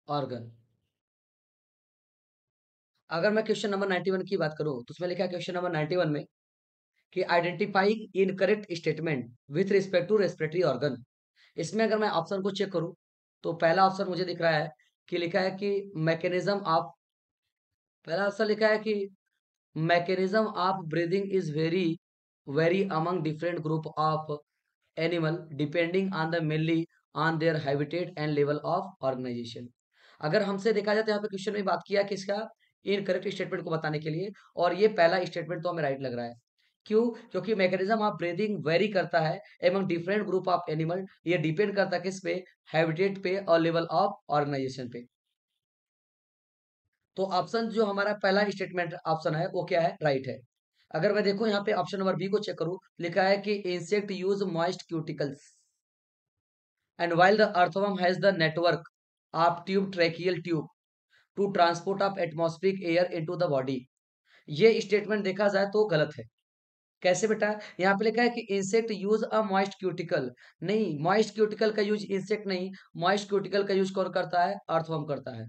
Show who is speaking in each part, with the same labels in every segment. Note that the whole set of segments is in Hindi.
Speaker 1: ऑर्गन। अगर मैं क्वेश्चन नंबर 91 की बात करूं तो उसमें लिखा है क्वेश्चन नंबर 91 में कि identifying incorrect statement with respect to respiratory organ. इसमें अगर मैं ऑप्शन को चेक करूं तो पहला ऑप्शन मुझे दिख रहा है कि लिखा है कि मैकेनिज्म ऑफ, पहला ऑप्शन लिखा है कि mechanism of breathing is very very among different group of animal depending on the mainly on their habitat and level of organisation. अगर हमसे देखा जाए तो यहाँ पे क्वेश्चन में बात किया किसका, इनकरेक्ट स्टेटमेंट को बताने के लिए, और ये पहला स्टेटमेंट तो हमें राइट लग रहा है। क्यों? क्योंकि मैकेनिज्म ऑफ ब्रीदिंग वेरी करता है among different group of animal, ये डिपेंड करता है किस पे, हैबिटेट पे और लेवल ऑफ ऑर्गेनाइजेशन पे। तो ऑप्शन जो हमारा पहला स्टेटमेंट ऑप्शन है वो क्या है, राइट है। अगर मैं देखूं यहाँ पे ऑप्शन नंबर बी को चेक करूं, लिखा है कि insect use moist cuticles and while the earthworm has the network of tube tracheal tube to transport of atmospheric air into the body। ये स्टेटमेंट देखा जाए तो गलत है। कैसे बेटा? यहाँ पे लिखा है कि insect use a moist cuticle, नहीं, मॉइस्ट क्यूटिकल का यूज इंसेक्ट नहीं, मॉइस्ट क्यूटिकल का यूज कौन करता है, अर्थवर्म करता है।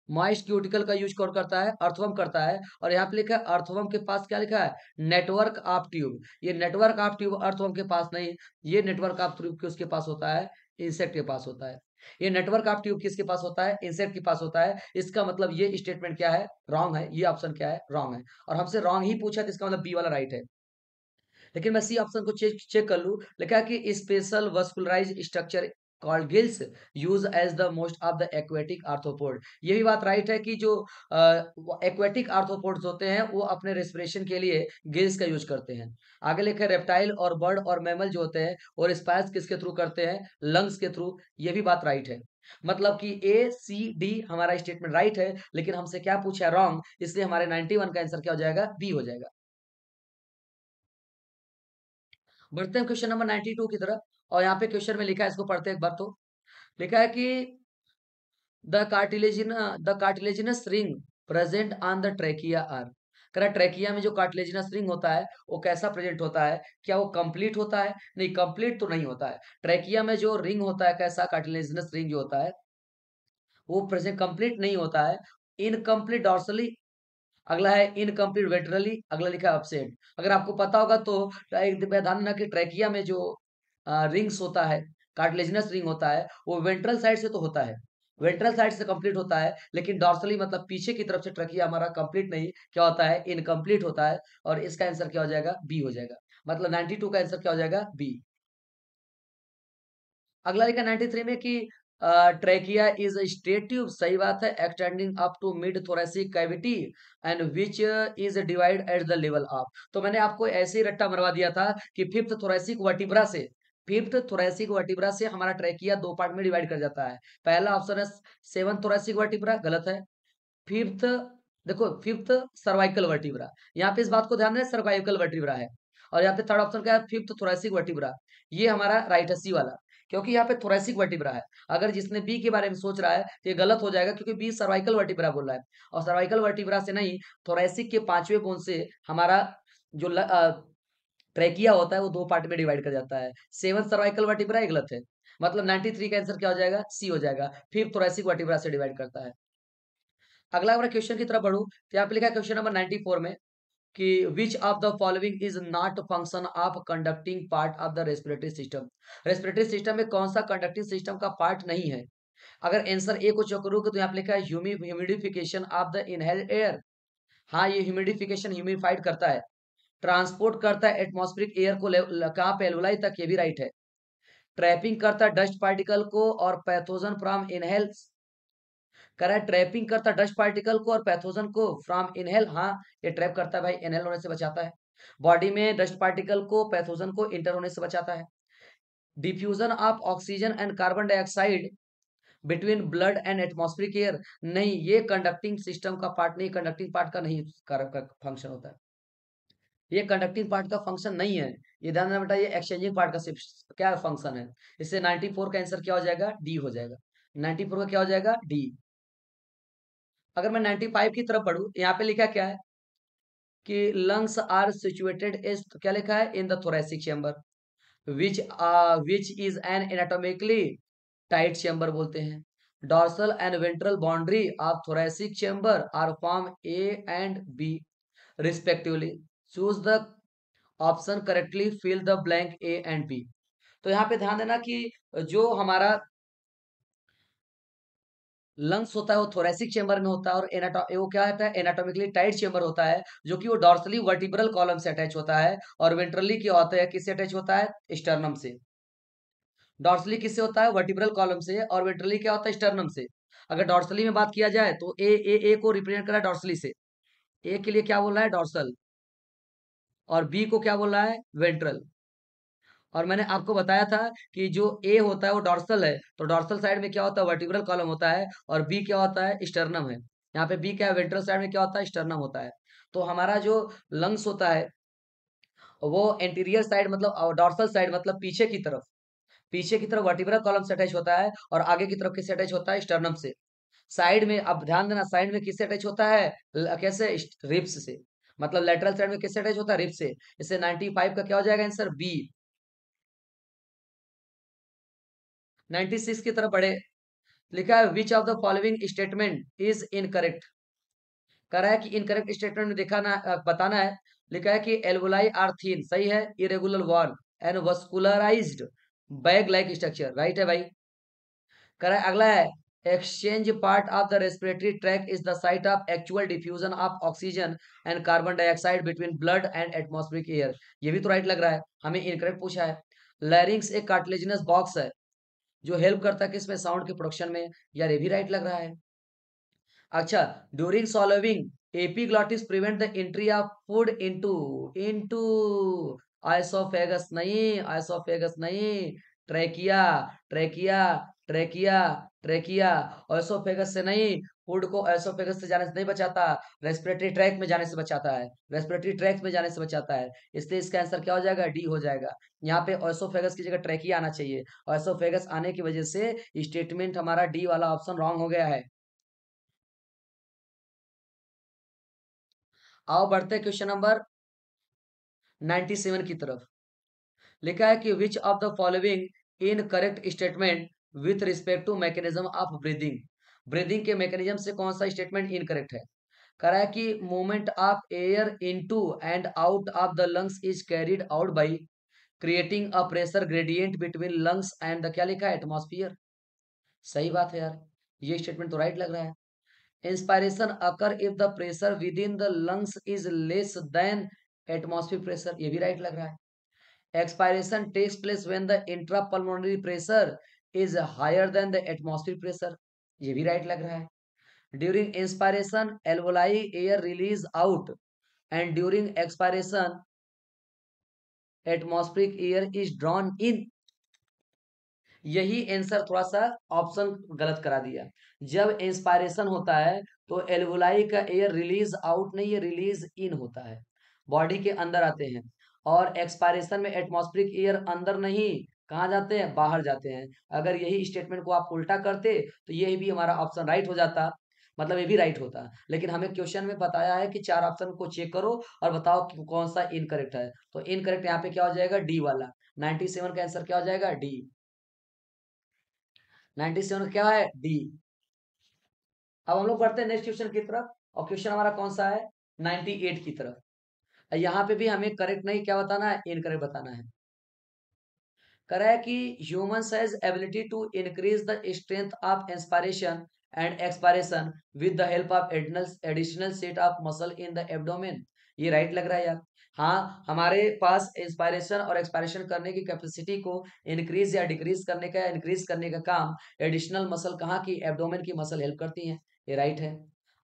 Speaker 1: मॉइस्ट क्यूटिकल का यूज कौन करता है, अर्थवर्म करता है। और यहाँ पे लिखा है अर्थवर्म के पास क्या लिखा है, नेटवर्क ऑफ ट्यूब। ये नेटवर्क ऑफ ट्यूब अर्थवर्म के पास नहीं, ये नेटवर्क ऑफ ट्यूब किसके पास होता है, इंसेक्ट के पास होता है। ये नेटवर्क ऑफ ट्यूब किसके पास होता है, इंसेक्ट के पास होता है। इसका मतलब ये स्टेटमेंट क्या है, रॉन्ग है। ये ऑप्शन क्या है, रॉन्ग है। और हमसे रॉन्ग ही पूछा तो इसका मतलब बी वाला राइट है। लेकिन मैं सी ऑप्शन को चेक चेक कर लूं, लिखा है कि special vascularise structure called gills use as the most of the aquatic arthropod. ये भी बात राइट है कि जो एक्वेटिक आर्थ्रोपोड्स होते हैं वो अपने रेस्पिरेशन के लिए गिल्स का यूज करते हैं। आगे लिखा है रेप्टाइल और बर्ड और मैमल जो होते हैं और स्पाइस किसके थ्रू करते हैं, लंग्स के थ्रू। ये भी बात राइट है। मतलब कि ए सी डी हमारा स्टेटमेंट राइट है, लेकिन हमसे क्या पूछा है, रॉन्ग। इसलिए हमारे 91 का आंसर क्या हो जाएगा, बी हो जाएगा। बढ़ते हैं क्वेश्चन नंबर 92 की तरफ। और यहाँ पे क्वेश्चन में लिखा है, इसको पढ़ते हैं एक बार तो। लिखा है कि the cartilaginous ring present on the trachea are. कह रहा ट्रेकिया में जो कार्टिलेजिनस रिंग होता है वो कैसा प्रेजेंट होता है, क्या वो कंप्लीट होता है, नहीं कंप्लीट तो नहीं होता है। ट्रेकिया में जो रिंग होता है, कैसा कार्टिलेजिनस रिंग जो होता है वो प्रेजेंट कंप्लीट नहीं होता है। इनकम्प्लीट डॉर्सली, अगला है इनकम्प्लीट वेंट्रली, अगला लिखा है अपसेंट। अगर आपको पता होगा तो एक ध्यान रखना कि ट्रैकिया में जो रिंग्स होता है, कार्टिलेजिनस रिंग होता है, वो वेंट्रल साइड से तो होता है, वेंट्रल साइड से कंप्लीट होता है। लेकिन डॉर्सली मतलब पीछे की तरफ से ट्रैकिया हमारा कंप्लीट नहीं क्या होता है, इनकम्प्लीट होता है। और इसका आंसर क्या हो जाएगा, बी हो जाएगा। मतलब 92 का आंसर क्या हो जाएगा, बी। अगला लिखा 93 में कि ट्रेकिया इज स्ट्रेट ट्यूब, सही बात है, extending up to mid thoracic cavity and which is divide at the level of. तो मैंने आपको ऐसे ही रट्टा मरवा दिया था कि फिफ्थ थोरेसिक वर्टिब्रा से, फिफ्थ थोरेसिक वर्टिब्रा से हमारा ट्रेकिया दो पार्ट में डिवाइड कर जाता है। पहला ऑप्शन है सेवन थोरेसिक वर्टिब्रा, गलत है। फिफ्थ, देखो फिफ्थ सर्वाइकल वर्टिब्रा, यहाँ पे इस बात को ध्यान दें, सर्वाइकल वर्टिब्रा है। और यहाँ पे थर्ड ऑप्शन क्या है, फिफ्थ थोरेसिक वर्टिब्रा। ये हमारा राइट है, सी वाला। क्योंकि यहाँ पे थोरेसिक वर्टिब्रा है। अगर जिसने बी के बारे में सोच रहा है तो ये गलत हो जाएगा, क्योंकि बी सर्वाइकल वर्टिब्रा बोल रहा है। और सर्वाइकल वर्टिब्रा से नहीं, थोरेसिक के पांचवें बोन से हमारा जो ट्रेकिया होता है वो दो पार्ट में डिवाइड कर जाता है। सेवन सर्वाइकल वर्टिब्रा, ये गलत है। मतलब 93 का आंसर क्या हो जाएगा, सी हो जाएगा, फिफ्थ थोरेसिक वर्टिब्रा से डिवाइड करता है। अगला अगर क्वेश्चन की तरफ बढ़ूं तो यहाँ पे लिखा है क्वेश्चन नंबर 94 में कि which of the following is not function of conducting part of the respiratory system. Respiratory system में कौन सा कंडक्टिंग सिस्टम का पार्ट नहीं है। अगर आंसर ए को चेक करूँ तो यहाँ पे लिखा है humidification of the inhaled air. हाँ, ये ह्यूमिडिफिकेशन ह्यूमिडिफाइड करता है, ट्रांसपोर्ट करता है एटमॉस्फेरिक एयर को कहाँ पे, एलुलाई तक, ये भी राइट है। ट्रैपिंग करता है डस्ट पार्टिकल को और पैथोजन फ्रॉम इनहेल, कह रहा है ट्रैपिंग करता है डस्ट पार्टिकल को और पैथोजन को फ्रॉम इनहेल। हाँ, ये ट्रैप करता है भाई, इनहेल होने से बचाता है। बॉडी में डस्ट पार्टिकल को, पैथोजन को इंटर होने से बचाता है। Diffusion of oxygen and carbon dioxide between blood and atmospheric air, नहीं, ये कंडक्टिंग सिस्टम का पार्ट नहीं, कंडक्टिंग पार्ट का नहीं का फंक्शन होता है। ये कंडक्टिंग पार्ट का फंक्शन नहीं है। ये ध्यान रखना बेटा, ये एक्सचेंजिंग पार्ट का क्या फंक्शन है। इससे 94 का आंसर क्या हो जाएगा, डी हो जाएगा। 94 का क्या हो जाएगा, डी। अगर मैं 95 की तरफ बढ़ूं, यहाँ पे लिखा क्या है कि लंग्स आर सिचुएटेड इज, क्या लिखा है, in the thoracic chamber which which is an anatomically tight chamber बोलते हैं। Dorsal and ventral boundary of thoracic chamber are form A and B respectively. Choose the option correctly, fill the blank A and B. तो यहाँ पे ध्यान देना कि जो हमारा लंग्स होता है वो थोरेसिक चेंबर में होता है और वो क्या होता है, एनाटॉमिकली टाइट चेंबर होता है, जो कि वो डॉर्सली वर्टिब्रल कॉलम से अटैच होता है, और वेंट्रली क्या होता है, किससे अटैच होता है, स्टर्नम से। डॉर्सली किससे होता है, वर्टिब्रल कॉलम से, और वेंट्रली क्या होता है, स्टर्नम से। अगर डॉर्सली में बात किया जाए तो ए को रिप्रेजेंट करा है डॉर्सली से, ए के लिए क्या बोल रहा है, डॉर्सल, और बी को क्या बोल रहा है, वेंट्रल। और मैंने आपको बताया था कि जो ए होता है वो डॉर्सल है, तो डॉर्सल साइड में क्या होता है, वर्टिब्रल कॉलम होता है, और बी क्या होता है, स्टर्नम है। यहाँ पे बी क्या है, वेंट्रल साइड में क्या होता है, स्टर्नम होता है। तो हमारा जो लंग्स होता है वो एंटीरियर साइड मतलब डॉर्सल साइड मतलब पीछे की तरफ वर्टिब्रल कॉलम से अटैच होता है, और आगे की तरफ किससे अटैच होता है, स्टर्नम से। साइड में अब ध्यान देना, साइड में किससे अटैच होता है, कैसे, रिब्स से। मतलब लेटरल साइड में किससे अटैच होता है, रिब्स से। इससे 95 का क्या हो जाएगा आंसर, बी। 96 की तरफ बढ़े। लिखा है which of the following statement is incorrect. कह रहा है कि इनकरेक्ट स्टेटमेंट में दिखाना बताना है। लिखा है कि एल्वोलाई आर थीन, सही है, irregular wall and vascularised bag like structure, right है भाई। कह रहा है अगला है exchange part of the respiratory tract is the site of actual diffusion of oxygen and carbon dioxide between blood and atmospheric air. ये भी तो राइट लग रहा है, हमें इनकरेक्ट पूछा है। लैरिंग्स एक कार्टिलेजिनस बॉक्स है जो हेल्प करता है किसमें, साउंड के प्रोडक्शन में। यार ये भी राइट लग रहा है। अच्छा, during swallowing epiglottis prevent the entry of food into into oesophagus नहीं, आइसोफेगस नहीं, trachea, trachea, trachea, trachea. Oesophagus से नहीं, फूड को आइसोफेगस से जाने से नहीं बचाता, रेस्पिरेटरी ट्रैक में जाने से बचाता है, रेस्पिरेटरी ट्रैक में जाने से बचाता है। इसलिए इसका आंसर क्या हो जाएगा, डी हो जाएगा। यहाँ पे आइसोफेगस की जगह ट्रेकिया आना चाहिए, आइसोफेगस आने की वजह से स्टेटमेंट हमारा डी वाला ऑप्शन रॉन्ग हो गया है। आओ बढ़ते हैं क्वेश्चन नंबर 97 की तरफ। लिखा है कि which of the following in correct statement with respect to mechanism of breathing. Breathing के मैकेनिज्म से कौन सा स्टेटमेंट इनकरेक्ट है। कह रहा है कि movement of air into and out of the lungs is carried out by creating a pressure gradient between lungs and the, क्या लिखा है, एटमॉस्फियर। सही बात है यार, ये स्टेटमेंट तो राइट लग रहा है। Inspiration occur if the pressure within the lungs is less than atmospheric pressure, ये भी राइट लग रहा है। Expiration takes place when the intrapulmonary pressure is higher than the atmospheric pressure, ये भी राइट लग रहा है। During inspiration alveoli air release out and during expiration atmospheric air is drawn in. यही आंसर थोड़ा सा ऑप्शन गलत करा दिया। जब इंस्पायरेशन होता है तो एल्वोलाई का एयर रिलीज आउट नहीं, ये रिलीज इन होता है, बॉडी के अंदर आते हैं। और एक्सपायरेशन में एटमॉस्फेरिक एयर अंदर नहीं, कहाँ जाते हैं, बाहर जाते हैं। अगर यही स्टेटमेंट को आप उल्टा करते तो ये भी हमारा ऑप्शन राइट हो जाता, मतलब ये भी राइट होता। लेकिन हमें क्वेश्चन में बताया है कि चार ऑप्शन को चेक करो और बताओ कि कौन सा इनकरेक्ट है। तो इनकरेक्ट यहाँ पे क्या हो जाएगा, डी वाला। 97 का आंसर क्या हो जाएगा, डी। 97 क्या है, डी। अब हम लोग बढ़ते हैं नेक्स्ट क्वेश्चन की तरफ, और क्वेश्चन हमारा कौन सा है, 98 की तरफ। यहाँ पे भी हमें करेक्ट नहीं क्या बताना है, इनकरेक्ट बताना है। कह रहा है कि humans has ability to increase the strength of inspiration and expiration with the help of additional set of muscle in the abdomen. ये राइट लग रहा है यार। हाँ, हमारे पास इंस्पायरेशन और एक्सपायरेशन करने की कैपेसिटी को इंक्रीज या डिक्रीज करने का, इंक्रीज करने का काम एडिशनल मसल कहाँ की, एब्डोमेन की मसल हेल्प करती है, ये राइट है।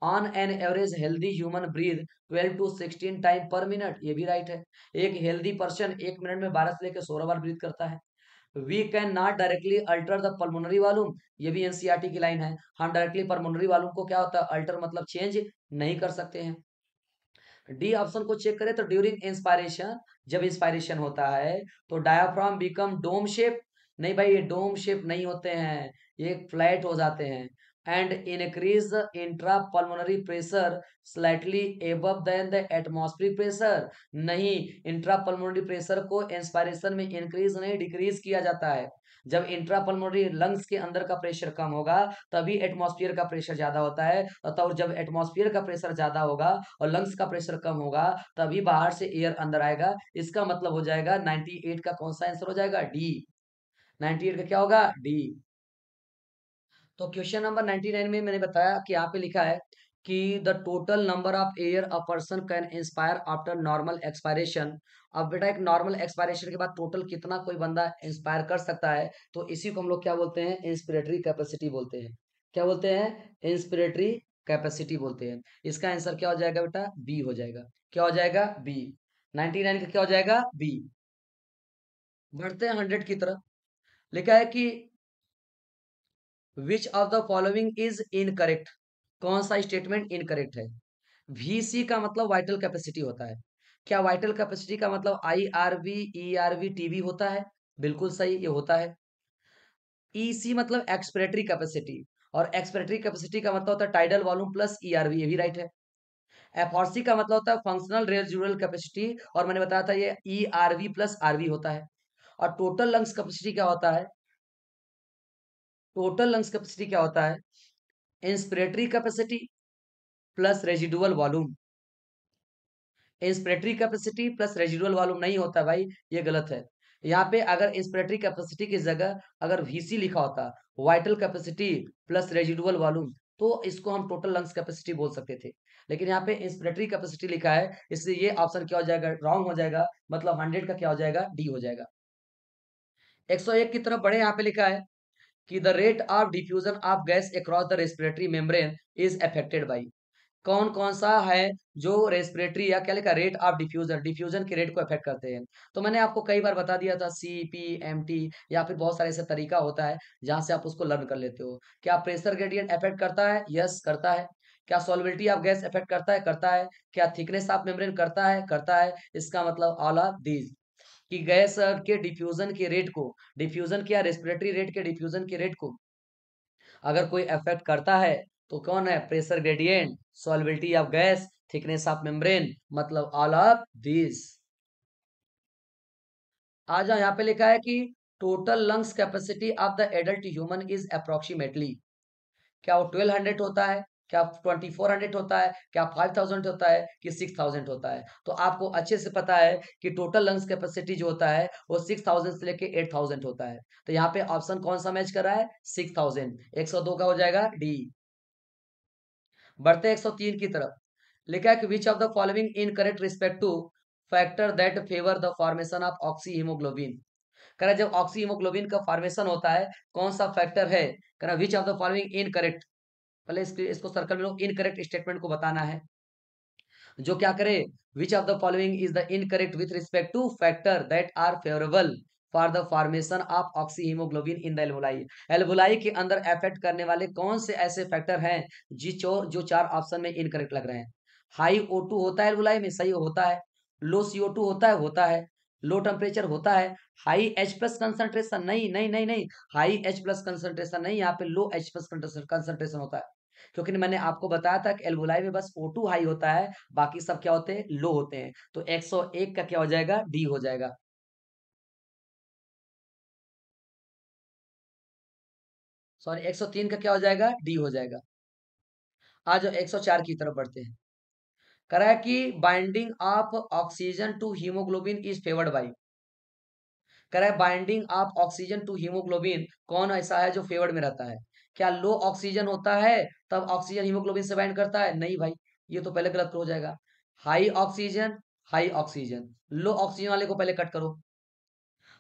Speaker 1: On an average healthy human breath 12 to 16 time per minute, ये भी राइट है। एक हेल्दी पर्सन एक मिनट में 12 से लेकर 16 बार ब्रीथ करता है। We can not directly alter the pulmonary volume, ये भी एनसीईआरटी की लाइन है। हम डायरेक्टली पल्मोनरी वॉल्यूम को क्या होता है, अल्टर मतलब चेंज नहीं कर सकते हैं। डी ऑप्शन को चेक करें तो ड्यूरिंग इंस्पायरेशन, जब इंस्पायरेशन होता है तो डायाफ्राम बिकम डोम शेप, नहीं भाई ये डोम शेप नहीं होते हैं, ये फ्लैट हो जाते हैं। And increase intrapulmonary pressure slightly above than the atmospheric pressure, नहीं, इंट्रा पल्मोनरी प्रेशर को इंस्पायरेशन में इंक्रीज नहीं डिक्रीज किया जाता है। जब इंट्रापल्मोनरी लंग्स के अंदर का प्रेशर कम होगा तभी एटमॉस्फेयर का प्रेशर ज्यादा होता है, और जब एटमॉस्फेयर का प्रेशर ज्यादा होगा और लंग्स का प्रेशर कम होगा तभी बाहर से एयर अंदर आएगा। इसका मतलब हो जाएगा 98 का कौन सा आंसर हो जाएगा? डी। 98 का क्या होगा? डी। तो क्वेश्चन नंबर 99 में मैंने बताया कि यहाँ पे लिखा है कि the total number of air a person can inspire after normal expiration. अब बेटा एक नॉर्मल एक्सपायरेशन के बाद टोटल कितना कोई बंदा इंस्पायर कर सकता है, तो इसी को हम लोग क्या बोलते हैं? इंस्पिरेटरी कैपेसिटी बोलते हैं। क्या बोलते हैं? इंस्पिरेटरी कैपेसिटी बोलते हैं। इसका आंसर क्या हो जाएगा बेटा? बी हो जाएगा। क्या हो जाएगा? बी। 99 का क्या हो जाएगा? बी। बढ़ते हैं 100 की तरफ। लिखा है कि which of the following is incorrect. कौन सा स्टेटमेंट इनकरेक्ट है? वीसी का मतलब वाइटल कैपेसिटी होता है। क्या वाइटल कैपेसिटी का मतलब आईआरवी, ईआरवी, टीवी होता है? बिल्कुल सही, ये होता है। ईसी मतलब एक्सपिरेटरी कैपेसिटी, और एक्सपिरेटरी कैपेसिटी का मतलब होता है टाइडल वॉल्यूम प्लस ईआरवी, ये भी राइट है। एफआरसी का मतलब होता है फंक्शनल रेजिडुअल कैपेसिटी, और मैंने बताया था ये ईआरवी प्लस आरवी होता है। और टोटल लंग्स कैपेसिटी क्या होता है? टोटल लंग्स कैपेसिटी क्या होता है? Inspiratory capacity plus residual volume. Inspiratory capacity plus residual volume नहीं होता भाई, ये गलत है। यहाँ पे अगर इंस्पिरेटरी कैपेसिटी की जगह अगर वीसी लिखा होता, vital capacity plus residual volume, तो इसको हम टोटल लंग्स कैपेसिटी बोल सकते थे। लेकिन यहाँ पे इंस्पिरेटरी कैपेसिटी लिखा है, इसलिए ये ऑप्शन क्या हो जाएगा? रॉन्ग हो जाएगा। मतलब 100 का क्या हो जाएगा? डी हो जाएगा। 101 की तरफ बढ़े, यहाँ पे लिखा है कि the rate of diffusion of gas across the respiratory membrane is affected by. कौन कौन सा है जो रेस्पिरेटरी या क्या लिखा? रेट ऑफ डिफ्यूजन, डिफ्यूजन के रेट को अफेक्ट करते हैं। तो मैंने आपको कई बार बता दिया था, सी पी एम टी, या फिर बहुत सारे ऐसे तरीका होता है जहां से आप उसको लर्न कर लेते हो। क्या प्रेशर ग्रेडियंट अफेक्ट करता है? यस, करता है। क्या सॉल्युबिलिटी ऑफ गैस अफेक्ट करता है? करता है। क्या थिकनेस ऑफ मेम्ब्रेन करता है? करता है। इसका मतलब ऑल ऑफ दीज। कि गैस के डिफ्यूजन के रेट को, डिफ्यूजन के या रेस्पिरेटरी रेट के डिफ्यूजन के रेट को अगर कोई अफेक्ट करता है तो कौन है? Pressure gradient, solubility of gas, thickness of membrane, मतलब ऑल ऑफ दिस। आ जाओ, यहाँ पे लिखा है कि total lungs capacity of the adult human is approximately. क्या वो 1200 होता है? क्या 2400 होता है? क्या 5000 होता है? कि 6000 होता है? तो आपको अच्छे से पता है कि टोटल लंग्स कैपेसिटी जो होता है वो 6000 से लेके 8000 होता है। तो यहाँ पे ऑप्शन कौन सा मैच कर रहा है? 6000। 102 का हो जाएगा डी। बढ़ते 103 की तरफ। लिखा है कि which of the following incorrect respect to factor that favour the formation of oxy haemoglobin. कह रहा है जब ऑक्सी हीमोग्लोबिन का फॉर्मेशन होता है कौन सा फैक्टर है? कह रहा विच ऑफ द फॉलोइंग इनकरेक्ट। पहले इसको सर्कल में लो, इनकरेक्ट स्टेटमेंट को बताना है। जो क्या करे? Which of the following is the incorrect with respect to factor that are favourable for the formation of oxyhaemoglobin in the alveoli. Alveoli के अंदर अफेक्ट करने वाले कौन से ऐसे फैक्टर हैं जो चार ऑप्शन में इनकरेक्ट लग रहे हैं? हाई O2 होता है एल्वुलाई में, सही होता है। लो CO2 होता है, होता है। लो टेम्परेचर होता है। हाई H प्लस कंसंट्रेशन, नहीं नहीं नहीं नहीं, हाई H प्लस कंसंट्रेशन नहीं, यहाँ पे लो H प्लस कंसंट्रेशन होता है। क्योंकि मैंने आपको बताया था कि एल्वुलाई में बस O2 हाई होता है, बाकी सब क्या होते हैं? लो होते हैं। तो 101 का क्या हो जाएगा? डी हो जाएगा। सॉरी, 103 का क्या हो जाएगा? डी हो जाएगा। आज 104 की तरफ बढ़ते हैं। कह रहा है कि binding of oxygen to haemoglobin is favoured by. कह रहा है binding of oxygen to haemoglobin कौन ऐसा है जो फेवर्ड में रहता है? क्या लो ऑक्सीजन होता है तब ऑक्सीजन हीमोग्लोबिन से बाइंड करता है? नहीं भाई, ये तो पहले गलत हो जाएगा। हाई ऑक्सीजन, हाई ऑक्सीजन, लो ऑक्सीजन वाले को पहले कट करो।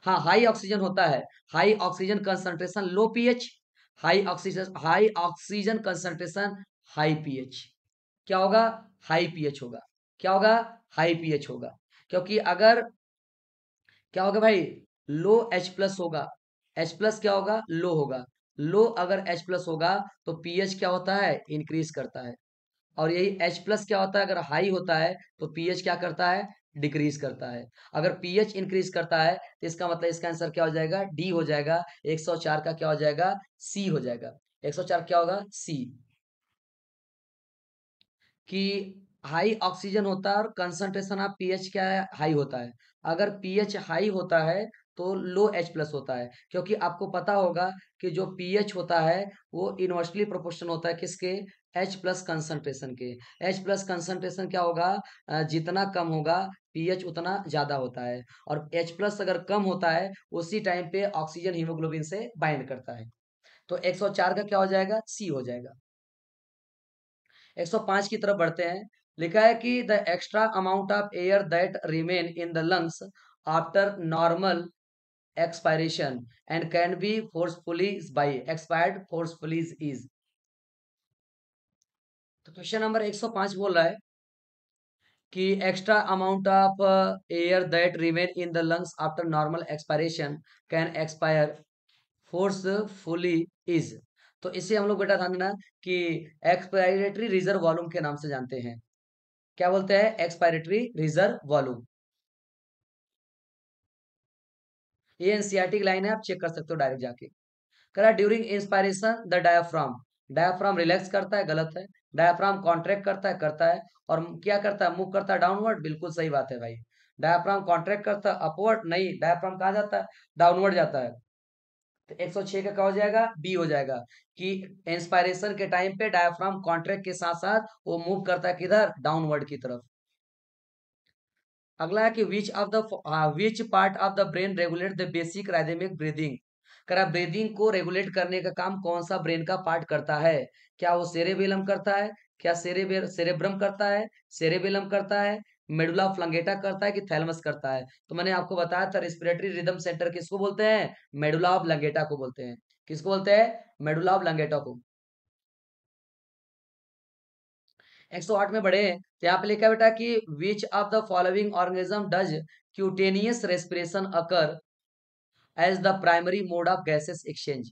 Speaker 1: हाँ, हाई ऑक्सीजन होता है। हाई ऑक्सीजन कंसंट्रेशन लो pH, high oxygen concentration high pH. क्या होगा? हाई पीएच होगा। क्या होगा? हाई पीएच होगा। क्योंकि अगर क्या होगा भाई? लो H प्लस होगा। H प्लस क्या होगा? लो होगा। लो अगर H प्लस होगा तो पीएच क्या होता है? इंक्रीज करता है। और यही H प्लस क्या होता है? अगर हाई होता है तो पीएच क्या करता है? डिक्रीज करता है। अगर पीएच इंक्रीज करता है तो इसका मतलब इसका आंसर क्या हो जाएगा? डी हो जाएगा। 104 का क्या हो जाएगा? सी हो जाएगा। 104 क्या होगा? सी। कि हाई ऑक्सीजन होता है और कंसंट्रेशन ऑफ पीएच क्या है? हाई होता है। अगर पीएच हाई होता है तो लो H प्लस होता है, क्योंकि आपको पता होगा कि जो पीएच होता है वो इनवर्सली प्रोपोर्शनल होता है किसके, H प्लस कंसंट्रेशन के। H प्लस कंसंट्रेशन क्या होगा, जितना कम होगा पीएच उतना ज्यादा होता है, और H प्लस अगर कम होता है उसी टाइम पे ऑक्सीजन हीमोग्लोबिन से बाइंड करता है। तो 104 का क्या हो जाएगा, सी हो जाएगा। 105 की तरफ बढ़ते हैं। लिखा है कि the extra amount of air that remain in the lungs after normal expiration and can be forcefully by expired forcefully is. तो क्वेश्चन नंबर 105 बोल रहा है कि extra amount of air that remain in the lungs after normal expiration can expire forcefully is. तो इसे हम लोग बेटा ध्यान देना कि एक्सपायरेटरी रिजर्व वॉल्यूम के नाम से जानते हैं। क्या बोलते हैं, एक्सपायरेटरी रिजर्व वॉल्यूम। ये एनसीईआरटी की लाइन है, आप चेक कर सकते हो डायरेक्ट जाके। करा during inspiration the diaphragm, diaphragm relax करता है, गलत है। डायाफ्राम कॉन्ट्रैक्ट करता है, करता है। और क्या करता है, मूव करता है डाउनवर्ड, बिल्कुल सही बात है भाई। डायाफ्राम कॉन्ट्रैक्ट करता है अपवर्ड, नहीं, डायाफ्राम कहाँ जाता है, डाउनवर्ड जाता है। तो 106 का क्या हो जाएगा, बी हो जाएगा, कि इंस्पायरेशन के टाइम पे डायाफ्राम कॉन्ट्रैक्ट के साथ साथ वो मूव करता है किधर, डाउनवर्ड की तरफ। अगला है कि which part of the brain regulate the basic rhythmic breathing. करा ब्रीदिंग को रेगुलेट करने का काम कौन सा ब्रेन का पार्ट करता है, क्या वो सेरेबेलम करता है, क्या सेरेब्रम करता है, सेरेबेलम करता है, मेडुला ऑब्लंगेटा करता है, कि थैलेमस करता है। तो मैंने आपको बताया था रेस्पिरेटरी रिदम सेंटर किसको बोलते हैं, मेडुला ऑब्लंगेटा को बोलते हैं। किसको बोलते हैं, मेडुला ऑब्लंगेटा को। 108 में बढ़े तो यहाँ पे लिखा है बेटा कि which of the following organism does cutaneous respiration occur as the primary mode of gases exchange.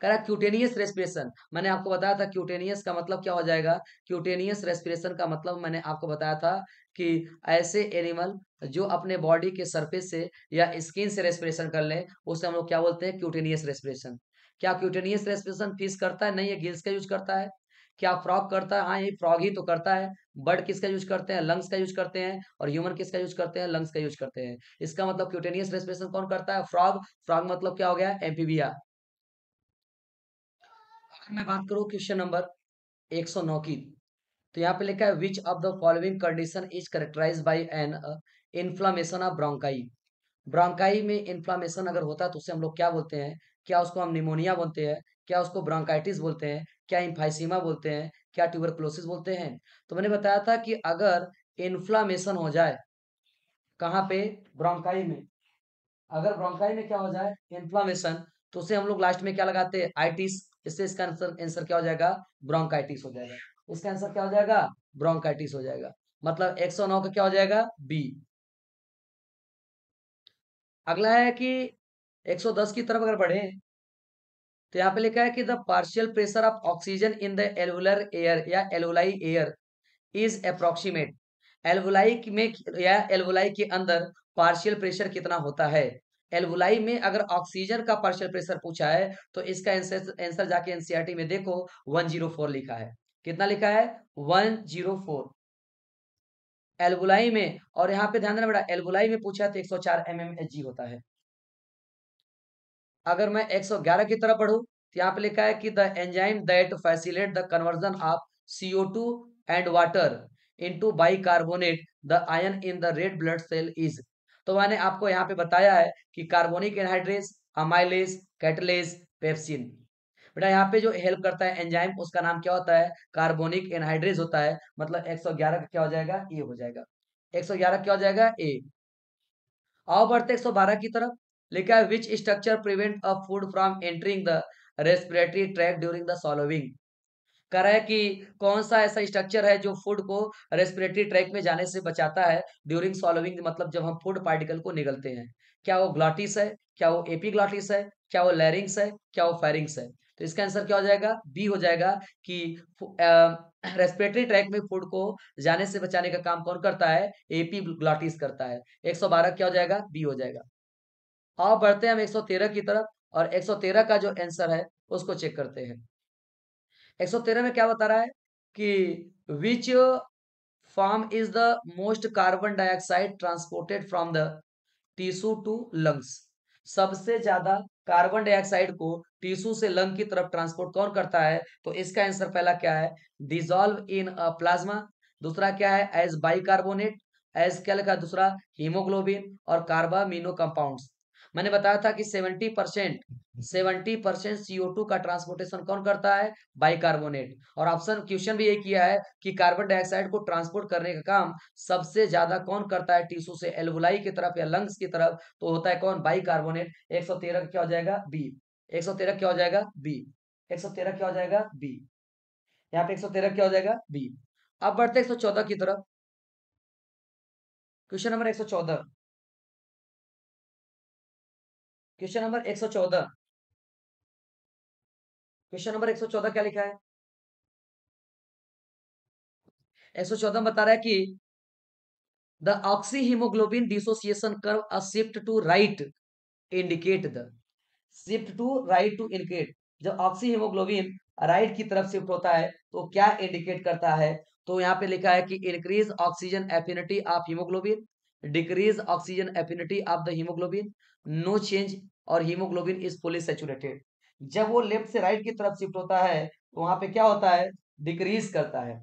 Speaker 1: कह रहा क्यूटेनियस रेस्पिरेशन, मैंने आपको बताया था क्यूटेनियस का मतलब क्या हो जाएगा। क्यूटेनियस रेस्पिरेशन का मतलब मैंने आपको बताया था कि ऐसे एनिमल जो अपने बॉडी के सरफेस से या स्किन से रेस्पिरेशन कर ले उसे हम लोग क्या बोलते हैं, क्यूटेनियस रेस्पिरेशन। क्या क्यूटेनियस रेस्पिरेशन फिश करता है, नहीं, ये गिल्स का यूज करता है। क्या फ्रॉग करता है, हाँ ये फ्रॉग ही तो करता है। बर्ड किसका यूज करते हैं, लंग्स का यूज करते हैं। और ह्यूमन किसका यूज करते हैं, लंग्स का यूज करते हैं। इसका मतलब क्यूटेनियस रेस्पिरेशन कौन करता है, फ्रॉग। फ्रॉग मतलब क्या हो गया, एम्फीबिया। अगर मैं बात करूं क्वेश्चन नंबर 109 की, तो यहाँ पे लिखा है which of the following condition is characterise by an inflammation of bronchi. Bronchi में इन्फ्लामेशन अगर होता है तो उसे हम लोग क्या बोलते हैं, क्या उसको हम निमोनिया बोलते हैं, क्या उसको ब्रोंकाइटिस बोलते हैं, क्या इम्फाइसीमा बोलते हैं, क्या ट्यूबरकुलोसिस बोलते हैं। तो मैंने बताया था कि अगर इन्फ्लामेशन हो जाए कहाँ पे, ब्रोंकाई में, अगर ब्रोंकाई में क्या हो जाए, इन्फ्लामेशन, तो उसे हम लोग लास्ट में क्या लगाते हैं, आइटिस। इससे इसका आंसर आंसर क्या हो जाएगा, ब्रोंकाइटिस हो जाएगा। इसका आंसर क्या हो जाएगा, ब्रोंकाइटिस हो जाएगा। मतलब 109 का क्या हो जाएगा, बी। अगला है कि 110 की तरफ अगर बढ़े तो यहाँ पे लिखा है कि the partial pressure of oxygen in the alveolar air या alveoli air is approximate. Alveoli में या एल्वुलाई के अंदर पार्शियल प्रेशर कितना होता है। एल्वुलाई में अगर ऑक्सीजन का पार्शियल प्रेशर पूछा है तो इसका आंसर आंसर जाके एनसीईआरटी में देखो 104 लिखा है। कितना लिखा है, 104 एल्वुलाई में। और यहाँ पे ध्यान देना बेटा, एल्वुलाई में पूछा है तो 104 mmHg होता है। अगर मैं 111 की तरफ बढ़ूं तो यहाँ पे लिखा है कि the enzyme that facilitate the conversion of CO2 and water into bicarbonate the ion in the red blood cell is. तो मैंने आपको यहाँ पे बताया है कि carbonic anhydrase, amylase, catalase, pepsin. बेटा यहाँ पे जो हेल्प करता है एंजाइम उसका नाम क्या होता है, कार्बोनिक एनहाइड्रेस होता है। मतलब 111 का क्या हो जाएगा, ए हो जाएगा। 111 क्या हो जाएगा, ए। आओ बढ़ते 112 की तरफ। लिखा है which structure prevent a food from entering the respiratory track during the swallowing. कह रहा है कि कौन सा ऐसा स्ट्रक्चर है जो फूड को रेस्पिरेटरी ट्रैक में जाने से बचाता है ड्यूरिंग सॉलोविंग, मतलब जब हम फूड पार्टिकल को निगलते हैं। क्या वो ग्लॉटिस है, क्या वो एपीग्लॉटिस है, क्या वो लैरिंग्स है, क्या वो फेरिंग्स है। तो इसका आंसर क्या हो जाएगा, बी हो जाएगा, कि रेस्पिरेटरी ट्रैक में फूड को जाने से बचाने का काम कौन करता है, एपीग्लॉटिस करता है। 112 क्या हो जाएगा, बी हो जाएगा। आओ बढ़ते हैं हम 113 की तरफ, और 113 का जो आंसर है उसको चेक करते हैं। 113 में क्या बता रहा है कि which form is the most carbon dioxide transported from the tissue to lungs. सबसे ज्यादा कार्बन डाइऑक्साइड को टिश्यू से लंग की तरफ ट्रांसपोर्ट कौन करता है? तो इसका आंसर पहला क्या है? Dissolve in plasma. दूसरा क्या है? As bicarbonate. एज क्या लिखा है दूसरा? हीमोग्लोबिन और कार्बामिनो कंपाउंड्स। मैंने बताया था कि 70% CO2 का ट्रांसपोर्टेशन कौन करता है? बाइकार्बोनेट। और ऑप्शन क्वेश्चन भी यही किया है कि कार्बन डाइऑक्साइड को ट्रांसपोर्ट करने का काम सबसे ज्यादा कौन करता है टिश्यू से एल्वुलाई की तरफ या लंग्स की तरफ? तो होता है कौन? बाइकार्बोनेट। 113 क्या हो जाएगा? बी। 113 क्या हो जाएगा? बी। 113 क्या हो जाएगा? बी। यहाँ पे 113 क्या हो जाएगा? बी। अब बढ़ते 114 की तरफ। Question number 114। Question number 114। Question number 114 क्या लिखा है? 114 बता रहा है कि the oxyhaemoglobin dissociation curve a shift to right indicate the. Shift to right to indicate. जब ऑक्सी हीमोग्लोबिन राइट की तरफ शिफ्ट होता है तो क्या इंडिकेट करता है? तो यहाँ पे लिखा है कि increase oxygen affinity of haemoglobin, decrease oxygen affinity of the haemoglobin, no change, और हीमोग्लोबिन इज फुली सैचुरेटेड। जब वो लेफ्ट से राइट की तरफ शिफ्ट होता है तो वहां पे क्या होता है? डिक्रीज करता है।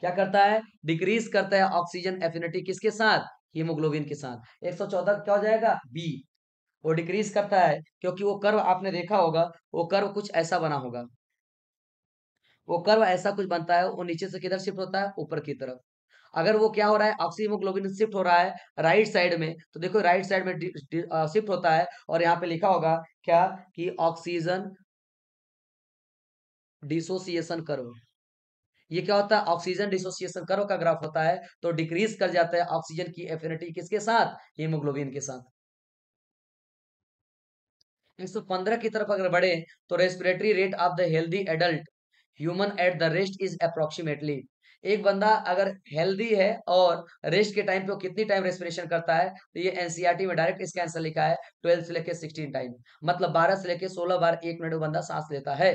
Speaker 1: क्या करता है? डिक्रीज करता है ऑक्सीजन एफिनिटी किसके साथ? हीमोग्लोबिन के साथ। 114 क्या हो जाएगा? बी। वो डिक्रीज करता है क्योंकि वो कर्व आपने देखा होगा, वो कर्व कुछ ऐसा बना होगा। वो कर्व ऐसा कुछ बनता है, वो नीचे से किधर शिफ्ट होता है? ऊपर की तरफ। अगर वो क्या हो रहा है? ऑक्सीहीमोग्लोबिन शिफ्ट हो रहा है राइट साइड में, तो देखो राइट साइड में शिफ्ट होता है और यहाँ पे लिखा होगा क्या? कि ऑक्सीजन डिसोसिएशन कर्व। ये क्या होता है? ऑक्सीजन डिसोसिएशन कर्व का ग्राफ होता है। तो डिक्रीज कर जाता है ऑक्सीजन की एफिनिटी किसके साथ? हीमोग्लोबिन के साथ। 115 की तरफ अगर बढ़े तो respiratory rate of the healthy adult human at the rest is approximately. एक बंदा अगर हेल्दी है और रेस्ट के टाइम पे वो कितनी टाइम रेस्पिरेशन करता है? तो ये एनसीईआरटी में डायरेक्ट इसका आंसर लिखा है 12 से लेके 16 टाइम। मतलब 12 से लेके 16 बार 1 मिनट में बंदा सांस लेता है।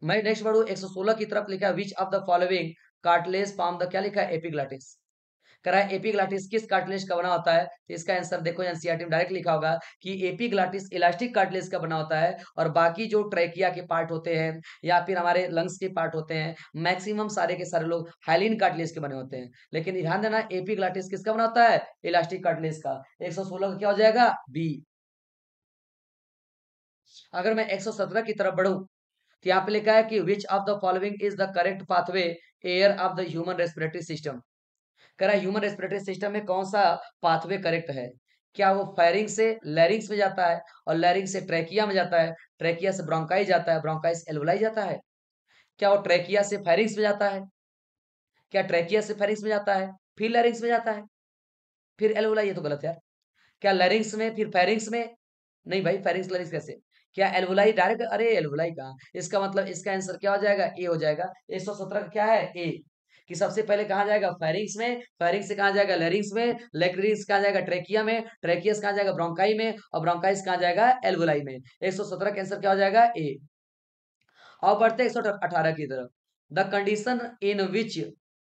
Speaker 1: मैं नेक्स्ट बढ़ू 116 की तरफ। लिखा है which of the following cartilage form the, क्या लिखा है? एपिग्लाटिस। करा है एपिग्लाटिस किस कार्टिलेज का बना होता है? तो इसका आंसर देखो एनसीईआरटी में डायरेक्ट लिखा होगा कि एपिग्लाटिस इलास्टिक कार्टिलेज का बना होता है। और बाकी जो ट्रैकिया के पार्ट होते हैं या फिर हमारे लंग्स के पार्ट होते हैं, मैक्सिमम सारे के सारे लोग हाइलिन कार्टिलेज के बने होते हैं। लेकिन ध्यान देना एपिग्लाटिस किसका बना होता है? इलास्टिक कार्टिलेज का। 116 का क्या हो जाएगा? बी। अगर मैं 117 की तरफ बढ़ूं तो यहाँ पे लिखा है कि which of the following is the correct pathway air of the human respiratory system. कह रहा है ह्यूमन रेस्पिरेटरी सिस्टम में कौन सा पाथवे करेक्ट है? क्या वो फेरिंग से लैरिंग्स में जाता है और लैरिंग से ट्रैकिया में जाता है, ट्रैकिया से ब्रोंकाई जाता है, ब्रोंकाई से एल्वुलाई जाता है? क्या वो ट्रैकिया से फेरिंग्स में जाता है? क्या ट्रैकिया से फेरिंग्स में जाता है फिर लैरिंग्स में जाता है फिर एल्वुलाई? ये तो गलत है यार। क्या लैरिंग्स में फिर फेरिंग्स में? नहीं भाई, फेरिंग्स लैरिंग्स कैसे? क्या एल्वुलाई डायरेक्ट? अरे एल्वुलाई कहाँ? इसका मतलब इसका आंसर क्या हो जाएगा? ए हो जाएगा। 117 का क्या है? ए। कि सबसे पहले कहाँ जाएगा? फेरिंग्स में, फेरिंग्स से कहाँ जाएगा? लैरिंग्स में, लैरिंग्स कहाँ जाएगा? ट्रेकिया में, ट्रेकिया से कहाँ जाएगा? ब्रोंकाई में, और ब्रोंकाइस कहाँ जाएगा? एल्वुलाई में। 117 का आंसर क्या हो जाएगा? ए। और बढ़ते 118 की तरफ। The condition in which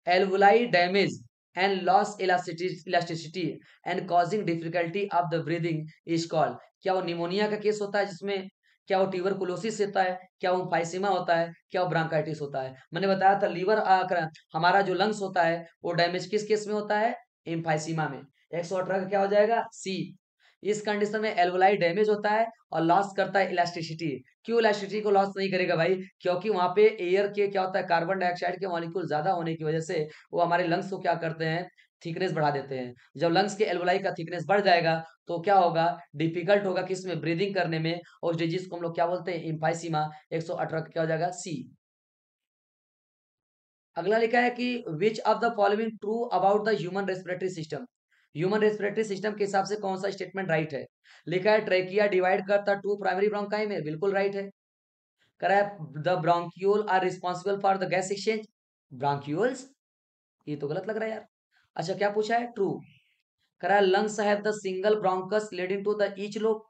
Speaker 1: alveoli damage and loss elasticity and causing difficulty of the breathing is called. क्या वो निमोनिया का केस होता है जिसमें? क्या वो ट्यूबरकुलोसिस होता है? क्या वो फाइसीमा होता है? क्या वो ब्रांकाइटिस होता है? मैंने बताया था लीवर हमारा जो लंग्स होता है वो डैमेज किस केस में होता है? इम्फाइसीमा में। 118 का क्या हो जाएगा? सी। इस कंडीशन में एल्वुलाई डैमेज होता है और लॉस करता है इलास्टिसिटी। क्यों इलास्टिसिटी को लॉस नहीं करेगा भाई? क्योंकि वहां पे एयर के क्या होता है? कार्बन डाइऑक्साइड के मॉलिक्यूल ज्यादा होने की वजह से वो हमारे लंग्स को क्या करते हैं? थिकनेस बढ़ा देते हैं। जब लंग्स के एल्वुलाई का थिकनेस बढ़ जाएगा तो क्या होगा? डिफिकल्ट होगा किसमें? ब्रीदिंग करने में। और उस डिजीज को हम लोग क्या बोलते हैं? इम्फाइसीमा। 118 का क्या हो जाएगा? सी। अगला लिखा है कि which of the following true about the human respiratory system. Human respiratory system के हिसाब से कौन सा स्टेटमेंट राइट है? लिखा है ट्रेकिया डिवाइड करता टू प्राइमरी ब्रोंकाई में, बिल्कुल राइट है। करा है the bronchiole are responsible for the gas exchange. Bronchioles? ये तो गलत लग रहा है यार। अच्छा क्या पूछा है? ट्रू। करा है lungs have the single bronchus leading to the each lobe.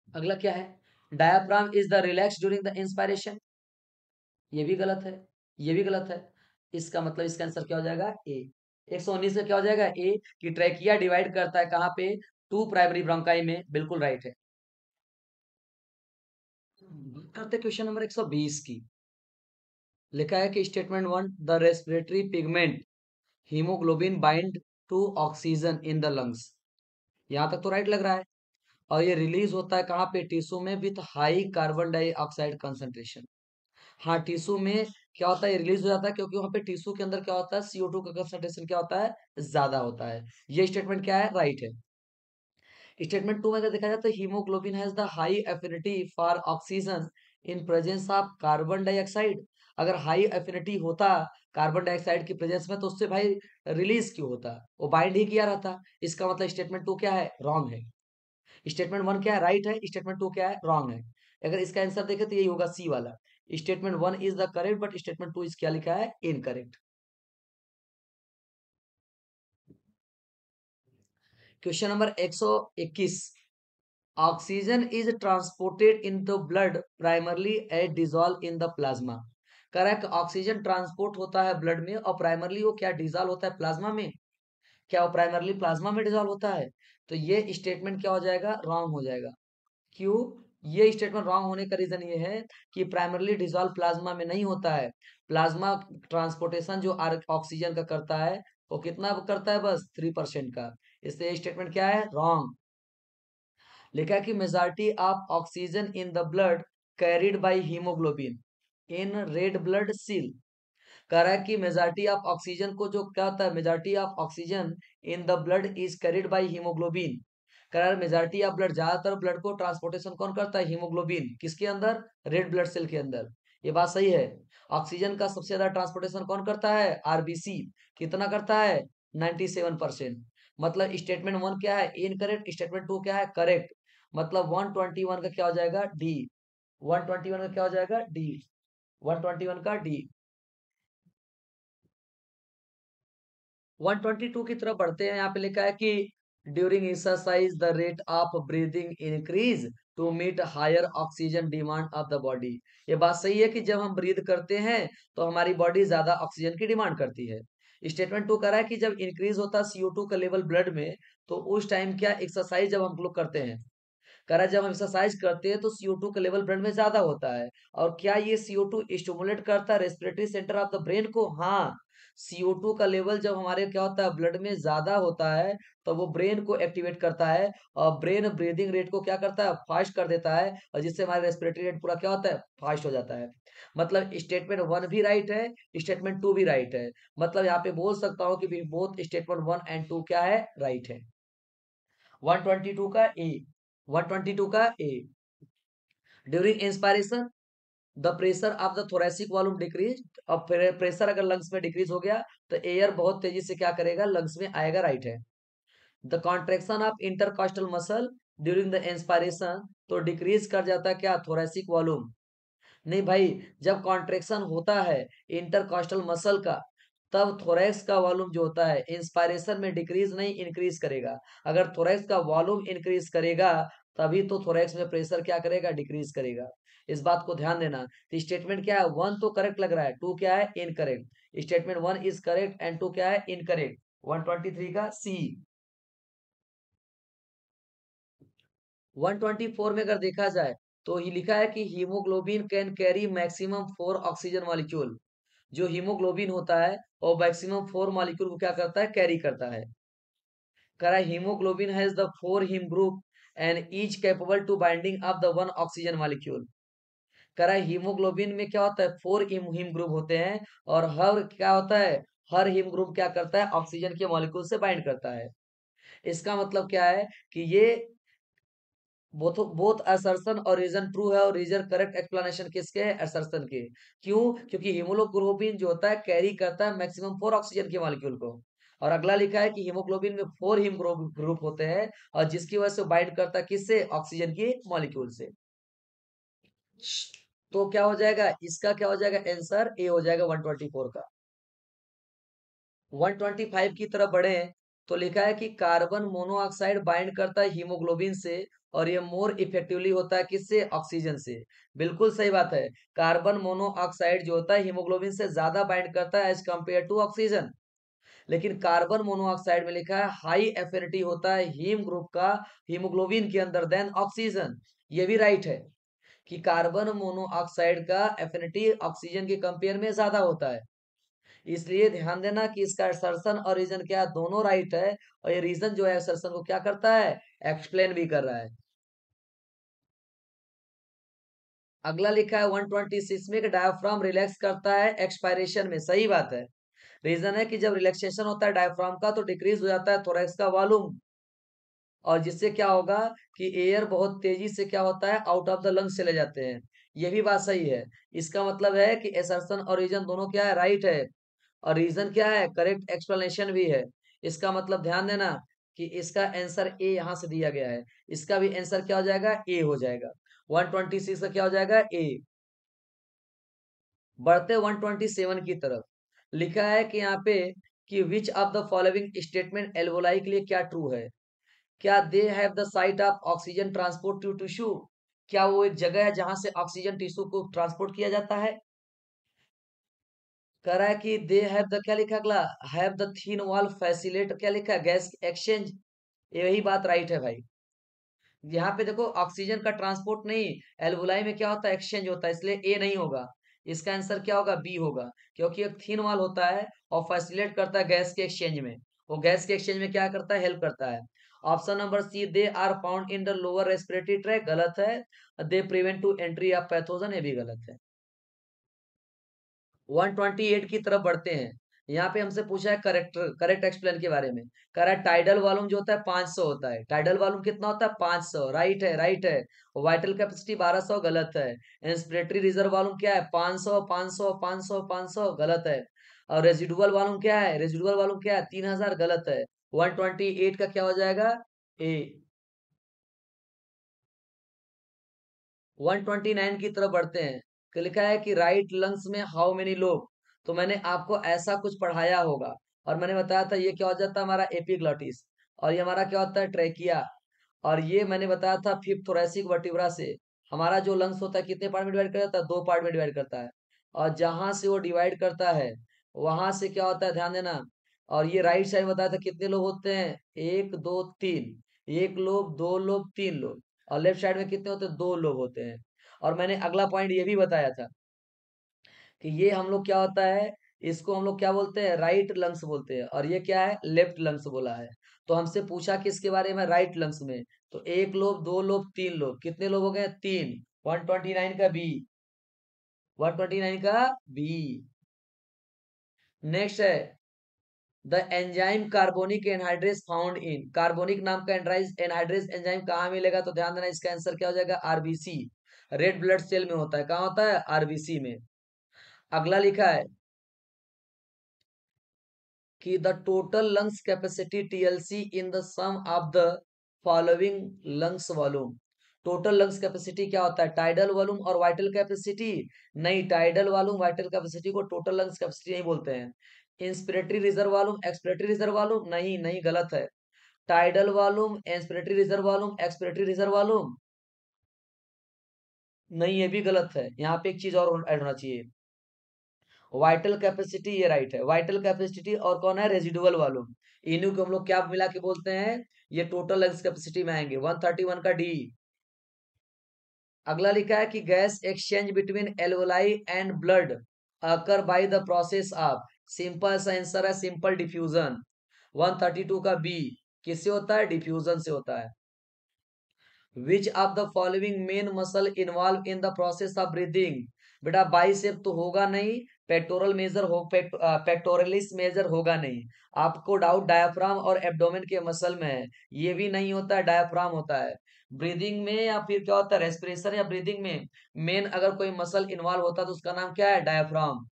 Speaker 1: अगला क्या है? Diaphragm is the relax during the inspiration. ये भी गलत है। ये भी गलत है। इसका मतलब इसका आंसर क्या हो जाएगा? ए। 119 का क्या हो जाएगा ए, कि ट्रैकिया डिवाइड करता है कहाँ पे, टू प्राइमरी ब्रोंकाई में, बिल्कुल राइट है। करते क्वेश्चन नंबर 120 की। लिखा है कि statement one, the respiratory pigment haemoglobin bind to oxygen in the lungs. यहां तक तो राइट लग रहा है। और ये रिलीज होता है कहाँ पे, टिश्यू में with high carbon dioxide concentration. हाँ, टिश्यू में क्या होता है, ये रिलीज हो जाता है क्योंकि वहां पे टिश्यू के अंदर क्या होता है, CO2 का कंसंट्रेशन क्या होता है, ज्यादा होता है। ये स्टेटमेंट क्या है, राइट है। स्टेटमेंट टू में अगर देखा जाए तो haemoglobin has the high affinity for oxygen in presence of carbon dioxide. अगर हाई एफिनिटी होता कार्बन डाइऑक्साइड की प्रेजेंस में, तो उससे भाई रिलीज क्यों होता, वो बाइंड ही किया रहता। इसका मतलब स्टेटमेंट टू क्या है, रॉन्ग है। स्टेटमेंट वन क्या है, राइट है, स्टेटमेंट टू क्या है, रॉन्ग है। अगर इसका आंसर देखे तो यही होगा सी वाला। Statement one is the correct, but statement two is क्या लिखा है, incorrect. Question number 121। Oxygen is transported in the blood primarily as dissolve in the plasma. Correct, oxygen transport होता है ब्लड में और प्राइमरली वो क्या डिजॉल्व होता है प्लाज्मा में। क्या वो प्राइमरली प्लाज्मा में डिजॉल्व होता है, तो ये स्टेटमेंट क्या हो जाएगा, रॉन्ग हो जाएगा। क्यों, ये स्टेटमेंट रॉन्ग होने का रीजन ये है कि प्राइमरली डिजॉल्व प्लाज्मा में नहीं होता है। प्लाज्मा ट्रांसपोर्टेशन जो ऑक्सीजन का करता है, वो कितना करता है, बस 3% का। इसलिए स्टेटमेंट क्या है, रॉन्ग। लिखा है कि majority of oxygen in the blood carried by haemoglobin in red blood cell. कह रहा है कि मेजॉरिटी ऑफ ऑक्सीजन को जो क्या होता है, majority of oxygen in the blood is carried by haemoglobin. कह रहा है मेजॉरिटी ऑफ ब्लड, ज्यादातर ब्लड को ट्रांसपोर्टेशन कौन करता है, हीमोग्लोबिन। किसके अंदर, रेड ब्लड सेल के अंदर। ये बात सही है। ऑक्सीजन का सबसे ज्यादा ट्रांसपोर्टेशन कौन करता है, RBC। कितना करता है, 97%। मतलब स्टेटमेंट वन क्या है, इनकरेक्ट। स्टेटमेंट टू क्या है, करेक्ट। मतलब 121 का क्या हो जाएगा, डी। 121 का क्या हो जाएगा, डी। 121 का डी। 122 की तरफ बढ़ते हैं। यहाँ पे लिखा है कि during exercise the rate of breathing increase to meet higher oxygen demand of the body. ये बात सही है कि जब हम ब्रीद करते हैं तो हमारी बॉडी ज्यादा ऑक्सीजन की डिमांड करती है। स्टेटमेंट टू कह रहा है कि जब इंक्रीज होता है CO2 का लेवल ब्लड में, तो उस टाइम क्या, एक्सरसाइज जब हम लोग करते हैं, कह रहा है जब हम एक्सरसाइज करते हैं तो CO2 का लेवल ब्लड में ज्यादा होता है। और क्या ये CO2 स्टिमुलेट करता है respiratory centre of the brain को, हाँ। CO2 का लेवल जब हमारे क्या होता है, ब्लड में ज्यादा होता है, तो वो ब्रेन को एक्टिवेट करता है। और ब्रेन ब्रीदिंग रेट को क्या करता है, फास्ट कर देता है, और जिससे हमारा रेस्पिरेटरी रेट पूरा क्या होता है, फास्ट हो जाता है। मतलब स्टेटमेंट वन भी राइट है, स्टेटमेंट टू भी राइट है। मतलब यहाँ पे बोल सकता हूँ कि both statement one and two क्या है, राइट है। 122 का ए। 122 का A, during inspiration the pressure of the thoracic volume decrease. अब प्रेशर अगर लंग्स में डिक्रीज हो गया, तो एयर बहुत तेजी से क्या करेगा, लंग्स में आएगा, राइट है। The contraction of intercostal muscle during the inspiration, तो डिक्रीज कर जाता है क्या, थोरेसिक वॉल्यूम। नहीं भाई, जब कॉन्ट्रेक्शन होता है इंटरकॉस्टल मसल का, तब थोरैक्स का वॉल्यूम जो होता है इंस्पायरेशन में डिक्रीज नहीं, इंक्रीज करेगा। अगर थोरैक्स का वॉल्यूम इंक्रीज करेगा, तभी तो थोरैक्स में प्रेशर क्या करेगा, डिक्रीज करेगा। इस बात को ध्यान देना। तो स्टेटमेंट क्या है, वन तो करेक्ट लग रहा है, टू क्या है, incorrect. Statement one is correct and two क्या है, इनकरेक्ट। 123 का सी। 124 में अगर देखा जाए, तो ही लिखा है कि haemoglobin can carry maximum 4 oxygen molecule. जो हीमोग्लोबिन होता है वो मैक्सिमम 4 मॉलिक्यूल को क्या करता है, कैरी करता है। कह रहा है haemoglobin has the 4 haem group and is capable to binding of the 1 oxygen molecule. कह रहा है हीमोग्लोबिन में क्या होता है, 4 हीम ग्रुप होते हैं। और हर क्या होता है, हर हीम ग्रुप क्या करता है, ऑक्सीजन के मॉलिक्यूल से बाइंड करता है। इसका मतलब क्या है कि ये बोथ बोथ असर्शन और रीजन ट्रू है, और रीजन करेक्ट एक्सप्लेनेशन किसके है, असर्शन के। क्यों, क्योंकि हीमोग्लोबिन जो होता है कैरी करता है मैक्सिमम 4 ऑक्सीजन के मॉलिक्यूल को। और अगला लिखा है कि हीमोग्लोबिन में 4 हीम ग्रुप होते हैं, और जिसकी वजह से बाइंड करता है किससे, ऑक्सीजन की मॉलिक्यूल से। तो क्या हो जाएगा, इसका क्या हो जाएगा, आंसर ए हो जाएगा 124 का। 125 की तरफ बढ़े, तो लिखा है कि कार्बन मोनोऑक्साइड बाइंड करता है हीमोग्लोबिन से, और ये मोर इफेक्टिवली होता है किससे, ऑक्सीजन से। बिल्कुल सही बात है। कार्बन मोनोऑक्साइड जो होता है हीमोग्लोबिन से ज्यादा बाइंड करता है एज कंपेयर टू ऑक्सीजन। लेकिन कार्बन मोनोऑक्साइड में लिखा है हाई एफिनिटी होता है हीम ग्रुप का हीमोग्लोबिन के अंदर देन ऑक्सीजन। ये भी राइट है कि कार्बन मोनोऑक्साइड का एफिनिटी ऑक्सीजन के कंपेयर में ज्यादा होता है। इसलिए ध्यान देना कि इसका असर्शन और रीजन क्या है, दोनों राइट है। और ये रीजन जो है असर्शन को क्या करता है, एक्सप्लेन भी कर रहा है। अगला लिखा है 126 में कि डायाफ्राम रिलैक्स करता है एक्सपायरेशन में। सही बात है। रीजन है कि जब रिलैक्सेशन होता है डायफ्राम का तो डिक्रीज हो जाता है थोरैक्स का वॉल्यूम, और जिससे क्या होगा कि एयर बहुत तेजी से क्या होता है आउट ऑफ द लंग्स चले जाते हैं। ये भी बात सही है। इसका मतलब है कि एसर्शन और रीजन दोनों क्या है, राइट है। और रीजन क्या है, करेक्ट एक्सप्लेनेशन भी है। इसका मतलब ध्यान देना कि इसका आंसर ए यहाँ से दिया गया है। इसका भी आंसर क्या हो जाएगा, ए हो जाएगा। 126 का क्या हो जाएगा, ए। बढ़ते 127 की तरफ। लिखा है कि यहाँ पे कि which of the following statement alveoli के लिए क्या ट्रू है। क्या they have the site of oxygen transport to tissue, क्या वो एक जगह है जहां से ऑक्सीजन टिश्यू को ट्रांसपोर्ट किया जाता है। कह रहा है कि दे हैव द, क्या लिखा अगला, have the thin wall facilitate, क्या लिखा है, गैस एक्सचेंज। यही बात राइट है भाई। यहाँ पे देखो ऑक्सीजन का ट्रांसपोर्ट नहीं, एल्वुलाई में क्या होता है, एक्सचेंज होता है, इसलिए ए नहीं होगा। इसका आंसर क्या होगा, बी होगा। क्योंकि एक थीन वॉल होता है और फैसिलेट करता है गैस के एक्सचेंज में। वो गैस के एक्सचेंज में क्या करता है, हेल्प करता है। Option number C, they are found in the lower respiratory tract, गलत है। They prevent to entry of pathogen, ये भी गलत है। 128 की तरफ बढ़ते हैं। यहाँ पे हमसे पूछा है करेक्ट करेक्ट एक्सप्लेन के बारे में। कह रहा है टाइडल वॉल्यूम जो होता है 500 होता है। टाइडल वॉल्यूम कितना होता है, 500। राइट है, राइट है। वाइटल कैपेसिटी 1200, गलत है। इंस्पिरेटरी रिजर्व वॉल्यूम क्या है, 500 500 500 500, गलत है। और रेजिडुअल वॉल्यूम क्या है, रेजिडुअल वॉल्यूम क्या है, 3000, गलत है। 128 का क्या हो जाएगा, ए। 129 की तरफ बढ़ते हैं। कि लिखा है कि राइट लंग्स में हाउ मेनी लोब। तो मैंने आपको ऐसा कुछ पढ़ाया होगा, और मैंने बताया था ये क्या हो जाता है, हमारा एपिग्लॉटिस। और ये हमारा क्या होता है, ट्रेकिया। और ये मैंने बताया था फिफ्थ थोरैसिक वर्टिब्रा से। हमारा जो लंग्स होता है कितने पार्ट में डिवाइड कर जाता है, दो पार्ट में डिवाइड करता है। और जहां से वो डिवाइड करता है वहां से क्या होता है, ध्यान देना। और ये राइट साइड बताया था कितने लोग होते हैं, एक दो तीन। एक लोग, दो लोग, तीन लोग। और लेफ्ट साइड में कितने होते हैं, दो लोग होते हैं। और मैंने अगला पॉइंट ये भी बताया था कि ये हम लोग क्या होता है, इसको हम लोग क्या बोलते हैं, राइट लंग्स बोलते हैं, और ये क्या है, लेफ्ट लंग्स बोला है। तो हमसे पूछा किसके बारे में, राइट लंग्स में। तो एक लोब, दो लोब, तीन लोब, कितने लोग हो गए, तीन। 129 का बी। 129 का बी। नेक्स्ट है the enzyme carbonic anhydrase found in. Carbonic नाम का एनहाइड्रेस एंजाइम कहाँ मिलेगा, तो ध्यान देना इसका आंसर क्या हो जाएगा, आरबीसी। रेड ब्लड सेल में होता है, कहाँ होता है, आरबीसी में। अगला लिखा है कि the total lungs capacity TLC in the sum of the following lungs volume. Total lungs capacity क्या होता है, टाइडल वॉल्यूम और वाइटल कैपेसिटी। नहीं, टाइडल वॉल्यूम वाइटल कैपेसिटी को टोटल लंग्स कैपेसिटी नहीं बोलते हैं। Inspiratory reserve volume, expiratory reserve volume, नहीं नहीं, गलत है। Tidal volume, inspiratory reserve volume, expiratory reserve volume, नहीं, ये भी गलत है। यहाँ पे एक चीज और ऐड होना चाहिए, वाइटल कैपेसिटी, ये राइट है। वाइटल कैपेसिटी और कौन है, रेजिडुअल वॉल्यूम। इन्हीं को हम लोग क्या मिला के बोलते हैं, ये टोटल लंग्स कैपेसिटी में आएंगे। 131 का डी। अगला लिखा है कि gas exchange between alveoli and blood occur by the process of. Simple सा आंसर है, सिंपल डिफ्यूजन। 132 का बी। किससे होता है, डिफ्यूजन से होता है। Which of the following main muscle involve in the process of breathing. बेटा बाइसेप तो होगा नहीं, पेक्टोरल मेजर हो, पेक्टोरलिस मेजर होगा नहीं। आपको डाउट डायाफ्राम और एब्डोमेन के मसल में है, ये भी नहीं होता है, डायाफ्राम होता है। ब्रीदिंग में या फिर क्या होता है, रेस्पिरेशन या ब्रीदिंग में मेन अगर कोई मसल इन्वॉल्व होता है तो उसका नाम क्या है, डायाफ्राम।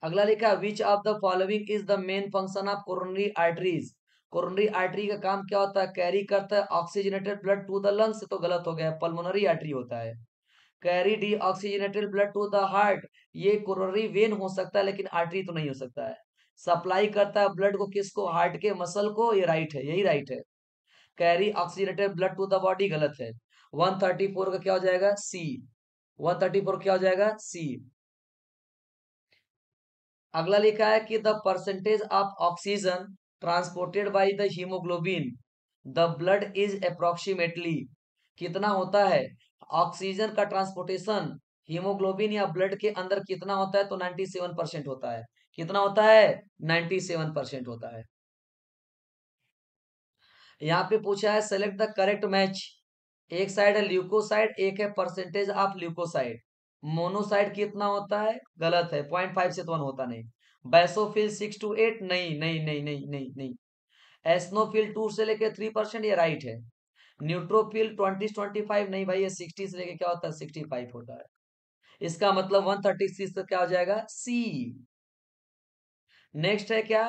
Speaker 1: अगला लिखा which of the following is the main function of coronary arteries. Coronary artery का काम क्या होता है, कैरी करता है oxygenated blood to the lungs, तो गलत हो गया, पल्मोनरी आर्टरी होता है। Carry deoxygenated blood to the heart, ये कोरोनरी वेन हो सकता है लेकिन आर्टरी तो नहीं हो सकता है। सप्लाई करता है ब्लड को किसको, हार्ट के मसल को, ये राइट है, यही राइट है। Carry oxygenated blood to the body, गलत है। 134 का क्या हो जाएगा, सी। 134 क्या हो जाएगा, सी। अगला लिखा है कि the percentage of oxygen transported by the haemoglobin the blood is approximately, कितना होता है ऑक्सीजन का ट्रांसपोर्टेशन हीमोग्लोबिन या ब्लड के अंदर, कितना होता है? तो 97% होता है। कितना होता है? 97% होता है। यहाँ पे पूछा है सेलेक्ट द करेक्ट मैच। एक साइड है ल्यूकोसाइड, एक है परसेंटेज ऑफ ल्यूकोसाइड। मोनोसाइड कितना होता है? गलत है, 0.5 से तो 1 होता नहीं। बैसोफिल 6 to 8, नहीं नहीं नहीं नहीं नहीं नहीं। एस्नोफिल 2 से लेके 3%, ये राइट है। न्यूट्रोफिल 20 से 25, नहीं भाई, ये 60 से लेके क्या होता है? 65 होता है। इसका मतलब 136 तो क्या हो जाएगा? सी। नेक्स्ट है क्या?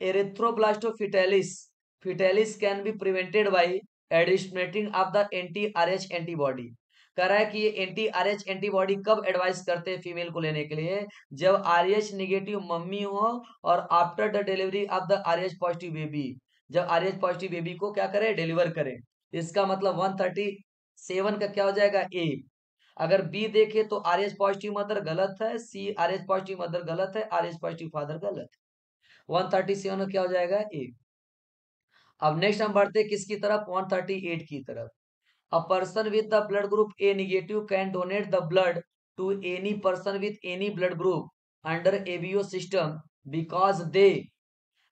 Speaker 1: Erythroblastosis fetalis can be prevented by administering of the anti Rh antibody. कह रहा है कि ये एंटी आरएच एंटीबॉडी कब एडवाइस करते हैं फीमेल को लेने के लिए? जब आरएच निगेटिव मम्मी हो और after the delivery of the RH positive baby, जब आरएच पॉजिटिव बेबी को क्या करे? डिलीवर करे। इसका मतलब 137 का क्या हो जाएगा? ए। अगर बी देखे तो आरएच पॉजिटिव मदर गलत है, सी आरएच पॉजिटिव मदर गलत है, आरएच पॉजिटिव फादर गलत है। 137 में क्या हो जाएगा? ए। अब नेक्स्ट हम बढ़ते हैं किसकी तरफ? 138 की तरफ। A person with the blood group A negative can donate the blood to any person with any blood group under ABO system because they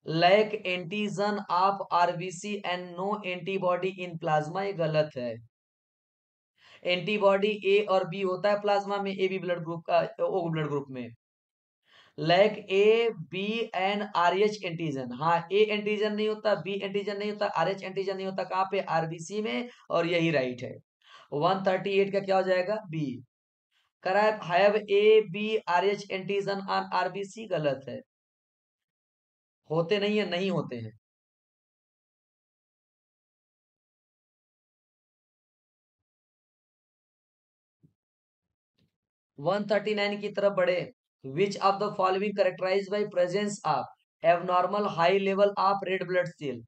Speaker 1: lack antigen of RBC and no antibody in plasma. ये गलत है। एंटीबॉडी ए और बी होता है प्लाज्मा में, ए बी ब्लड ग्रुप का, ओ ब्लड ग्रुप में। Like A B and R H antigen, हाँ ए एंटीजन नहीं होता, बी एंटीजन नहीं होता, आर एच एंटीजन नहीं होता। कहाँ पे? आरबीसी में, और यही राइट है। 138 का क्या हो जाएगा? बी। करा have A B R H antigen on RBC, गलत है। होते नहीं है, नहीं होते हैं। 139 की तरफ बढ़े। Which of the following characterise by presence of abnormal high level of red blood cell.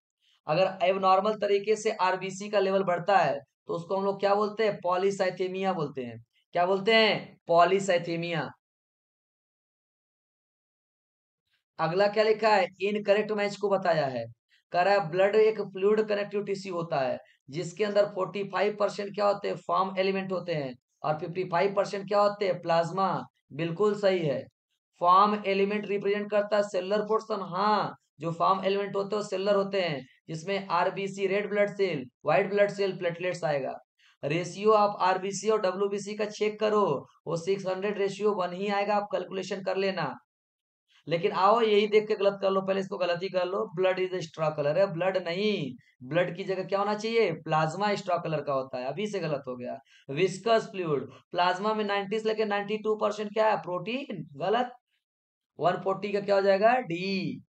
Speaker 1: अगर एबनॉर्मल तरीके से आरबीसी का लेवल बढ़ता है तो उसको हम लोग क्या बोलते हैं? पॉलीसाइथेमिया बोलते हैं। क्या बोलते हैं? पॉलीसाइथेमिया। अगला क्या लिखा है? इनकरेक्ट मैच को बताया है। कह रहा है ब्लड एक फ्लूइड कनेक्टिव टिश्यू होता है जिसके अंदर 45% क्या होते हैं? फॉर्म एलिमेंट होते हैं, और 55% क्या होते हैं? प्लाज्मा। बिल्कुल सही है। फॉर्म एलिमेंट रिप्रेजेंट करता है सेलुलर पोर्शन, हाँ। जो फॉर्म एलिमेंट होते हैं वो सेलुलर होते हैं, जिसमें RBC red blood cell, white blood cell, platelets आएगा। रेशियो ऑफ आरबीसी और डब्ल्यूबीसी का चेक करो, वो 600:1 ही आएगा, आप कैलकुलेशन कर लेना। लेकिन आओ यही देख के गलत कर लो, पहले इसको गलत ही कर लो। ब्लड इज स्ट्रॉ कलर है, ब्लड नहीं। ब्लड की जगह क्या होना चाहिए? प्लाज्मा स्ट्रॉ कलर का होता है, अभी से गलत हो गया। विस्कस फ्लूइड, प्लाज्मा में 90 से लेके 92% क्या है? प्रोटीन, गलत। 140 का क्या हो जाएगा? डी।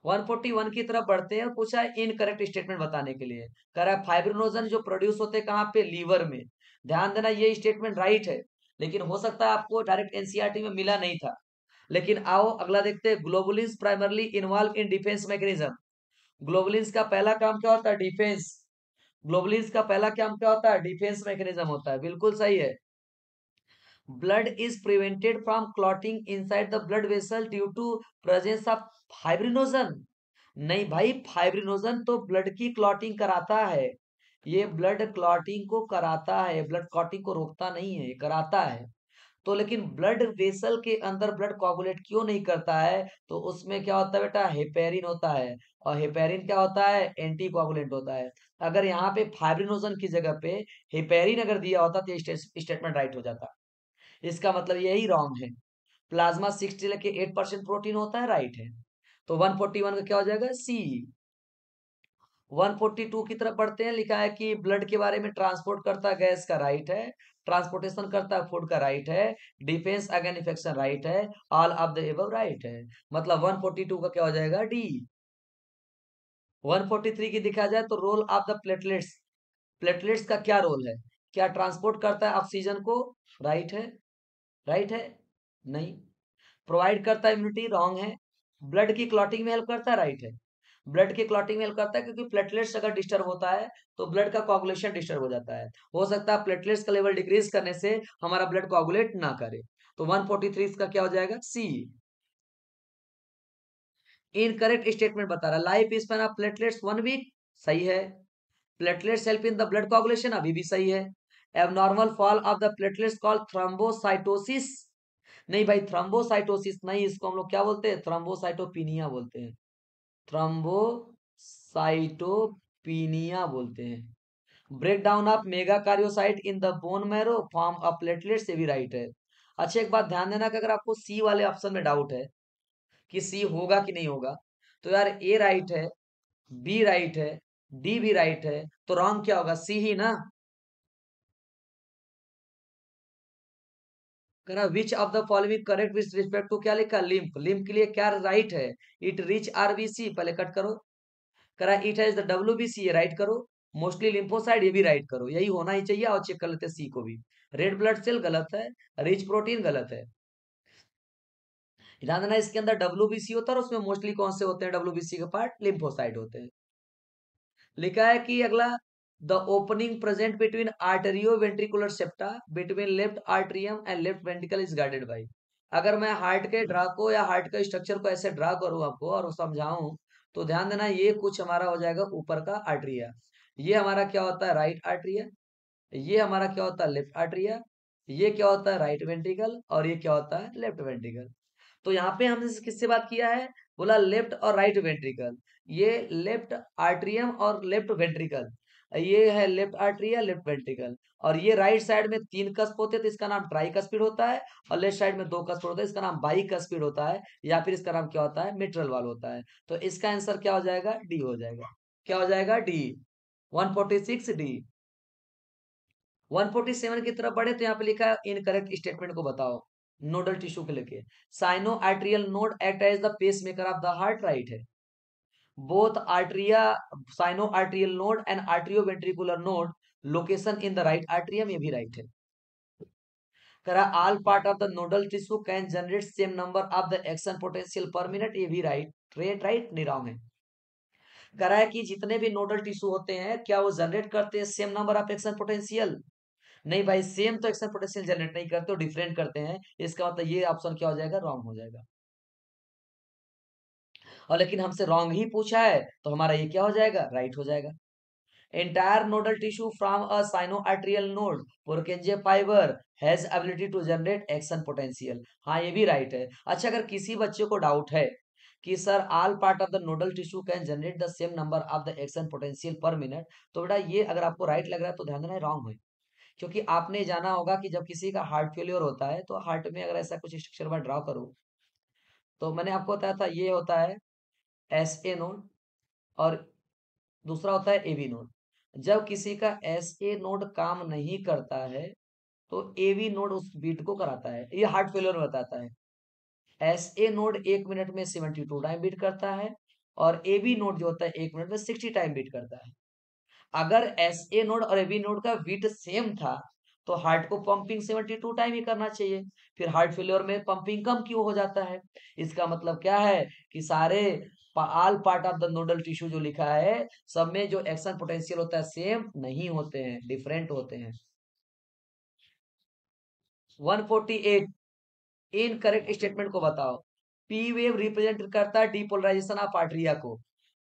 Speaker 1: 141 की तरफ बढ़ते हैं, पूछा है इनकरेक्ट स्टेटमेंट बताने के लिए। कह रहा है फाइब्रिनोजन जो प्रोड्यूस होते हैं कहाँ पे? लीवर में। ध्यान देना, ये स्टेटमेंट राइट है, लेकिन हो सकता है आपको डायरेक्ट एनसीईआरटी में मिला नहीं था। लेकिन आओ अगला देखते हैं। Globulins primarily involve in defence mechanism. Globulins का पहला काम क्या होता है? डिफेंस। ग्लोबुलिन्स का पहला काम क्या होता है? डिफेंस मैकेनिज्म होता है, बिल्कुल सही है। Blood is prevented from clotting inside the blood vessel due to presence of fibrinogen. नहीं भाई, फाइब्रिनोजन तो ब्लड की क्लॉटिंग कराता है। ये ब्लड क्लॉटिंग को कराता है, ब्लड क्लॉटिंग को रोकता नहीं है, कराता है। तो लेकिन ब्लड वेसल के अंदर ब्लड कोगुलेट क्यों नहीं करता है? तो उसमें क्या होता है बेटा? हेपेरिन होता है, और हेपेरिन क्या होता है? एंटी कोगुलेंट होता है। अगर यहाँ पे फाइब्रिनोजन की जगह पे हेपेरिन अगर दिया होता तो स्टेटमेंट राइट हो जाता। इसका मतलब यही रॉन्ग है। प्लाज्मा 6 से लेके 8% प्रोटीन होता है, राइट है। तो 141 का क्या हो जाएगा? सी। 142 की तरफ बढ़ते हैं। लिखा है कि ब्लड के बारे में, ट्रांसपोर्ट करता है गैस का, राइट है। ट्रांसपोर्टेशन करता है फूड का, राइट है। डिफेंस अगेंस्ट इन्फेक्शन, राइट है। All of the above, right है। मतलब 142 का क्या हो जाएगा? डी। 143 की दिखा जाए तो role of the platelets. Platelets का क्या रोल है? क्या ट्रांसपोर्ट करता है ऑक्सीजन को? राइट है। राइट है? नहीं। प्रोवाइड करता है इम्यूनिटी, रॉन्ग है। ब्लड की क्लॉटिंग में हेल्प करता है, राइट है। ब्लड की क्लॉटिंग में हेल्प करता है क्योंकि प्लेटलेट्स अगर डिस्टर्ब होता है तो ब्लड का कोagulation डिस्टर्ब हो जाता है। हो सकता है प्लेटलेट्स का लेवल डिक्रीज करने से हमारा ब्लड कोagulate ना करे। तो 143 इसका क्या हो जाएगा? सी। इनकरेक्ट स्टेटमेंट बता रहा है। Life span of platelets 1 week, सही है। Platelets help in the blood coagulation, अभी भी सही है। Abnormal fall of the platelets called thrombocytosis, नहीं भाई थ्रोम्बोसाइटोसिस नहीं, इसको हम लोग क्या बोलते हैं, थ्रोम्बोसाइटोपिनिया बोलते हैं, थ्रोम्बोसाइटोपिनिया बोलते हैं। Break down of megakaryocyte in the bone marrow form of platelet से भी राइट है। अच्छा एक बात ध्यान देना कि अगर आपको सी वाले ऑप्शन में डाउट है कि सी होगा कि नहीं होगा, तो यार ए राइट है, बी राइट है, डी भी राइट है, तो रॉन्ग क्या होगा, सी ही ना। करा which of the following correct with respect to, क्या लिखा, लिम्फ, लिम्फ के लिए क्या राइट है, इट रिच आरबीसी, पहले कट करो। करा इट हैज द डब्ल्यूबीसी, ये राइट करो। मोस्टली लिम्फोसाइड, ये भी राइट करो, यही होना ही चाहिए। और चेक कर लेते सी को भी। रेड ब्लड सेल गलत है, रिच प्रोटीन गलत है। ध्यान देना इसके अंदर डब्ल्यूबीसी होता है और उसमें मोस्टली कौन से होते हैं, डब्ल्यूबीसी के पार्ट लिम्फोसाइड होते हैं। लिखा है कि अगला, the opening present between atrioventricular septa between left atrium and left ventricle is guarded by. अगर मैं हार्ट के ड्रा को या हार्ट के स्ट्रक्चर को ऐसे ड्रा करूं आपको और समझाऊं, तो ध्यान देना ये कुछ हमारा हो जाएगा ऊपर का आर्ट्रिया, ये हमारा क्या होता है राइट आर्ट्रिया, ये हमारा क्या होता है लेफ्ट आर्ट्रिया, ये क्या होता है राइट वेंट्रिकल, और ये क्या होता है लेफ्ट वेंट्रिकल। तो यहाँ पे हमने किससे बात किया है, बोला लेफ्ट और राइट वेंट्रिकल, ये लेफ्ट आर्ट्रियम और लेफ्ट वेंट्रिकल, ये है लेफ्ट आर्ट्रिया लेफ्ट वेंट्रिकल। और ये राइट साइड में 3 कस्प होते हैं, तो इसका नाम ट्राई कस्पिड होता है, और लेफ्ट साइड में 2 कस्प होता है, इसका नाम बाई कस्पिड होता है, या फिर इसका नाम क्या होता है मिट्रल वाल होता है। तो इसका आंसर क्या हो जाएगा, डी हो जाएगा। क्या हो जाएगा, डी। 146 डी। 147 की तरफ बढ़े तो यहाँ पे लिखा है इनकरेक्ट स्टेटमेंट को बताओ। नोडल टिश्यू के लेके, sinoatrial node act as the pacemaker of the heart, right है। Both atria, sinoatrial node and atrioventricular node location in the right atrium, ये भी राइट है। करा all part of the nodal tissue can generate same number of the action potential per minute, ये भी राइट। राइट नहीं रॉन्ग है। करा है कि जितने भी नोडल टिश्यू होते हैं क्या वो जनरेट करते हैं same number of action potential, नहीं भाई, सेम तो एक्शन पोटेंशियल जनरेट नहीं करते, डिफरेंट करते हैं। इसका मतलब ये ऑप्शन क्या हो जाएगा, रॉन्ग हो जाएगा। और लेकिन हमसे रॉन्ग ही पूछा है, तो हमारा ये क्या हो जाएगा, राइट हो जाएगा। Entire nodal tissue from a sinoatrial node Purkinje fibre has ability to generate action potential, हाँ ये भी राइट है। अच्छा अगर किसी बच्चे को डाउट है कि sir all part of the nodal tissue can generate the same number of the action potential per minute, तो बेटा ये अगर आपको राइट लग रहा है तो ध्यान देना रॉन्ग है। क्योंकि आपने जाना होगा कि जब किसी का हार्ट फेलियर होता है तो हार्ट में अगर ऐसा कुछ स्ट्रक्चर मैं ड्रा करूं, तो मैंने आपको बताया था ये होता है एस ए नोड, और दूसरा होता है ए बी नोड। जब किसी का एस ए नोड काम नहीं करता है तो ए बी नोड उस बीट को कराता है, ये हार्ट फेलियर में बताता है। एस ए नोड 1 मिनट में 72 टाइम बीट करता है, और ए बी नोड जो होता है 1 मिनट में 60 टाइम बीट करता है। अगर एस ए नोड और ए बी नोड का बीट सेम था तो हार्ट को पंपिंग 72 टाइम ही करना चाहिए, फिर हार्ट फेलियर में पंपिंग कम क्यों हो जाता है। इसका मतलब क्या है कि सारे all part of the nodal tissue जो लिखा है सब में जो एक्शन पोटेंशियल होता है सेम नहीं होते हैं, डिफरेंट होते हैं। 148 इनकरेक्ट स्टेटमेंट को बताओ। पी वेव रिप्रेजेंट करता है डिपोलराइजेशन ऑफ आर्टरिया को,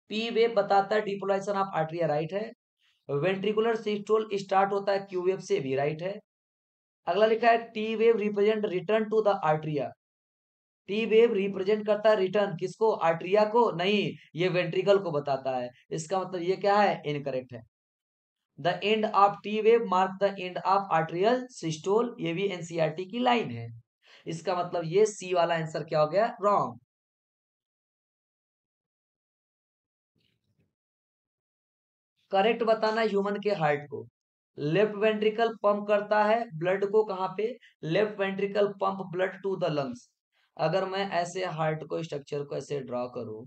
Speaker 1: पी वेव बताता है डिपोलराइजेशन ऑफ आर्टरिया, राइट है। वेंट्रिकुलर सिस्टोल स्टार्ट होता है क्यू वेव से, भी राइट है। अगला लिखा है T wave represent return to the atria, T wave represent करता है रिटर्न किसको, आर्ट्रिया को, नहीं ये वेंट्रिकल को बताता है। इसका मतलब ये क्या है, इनकरेक्ट है। The end of T wave mark the end of atrial systole, ये भी एनसीईआरटी की लाइन है। इसका मतलब ये सी वाला आंसर क्या हो गया, रॉन्ग। करेक्ट बताना ह्यूमन के हार्ट को। लेफ्ट वेंट्रिकल पंप करता है ब्लड को कहां पे, left ventricle pump blood to the lungs. अगर मैं ऐसे हार्ट को स्ट्रक्चर को ऐसे ड्रॉ करूं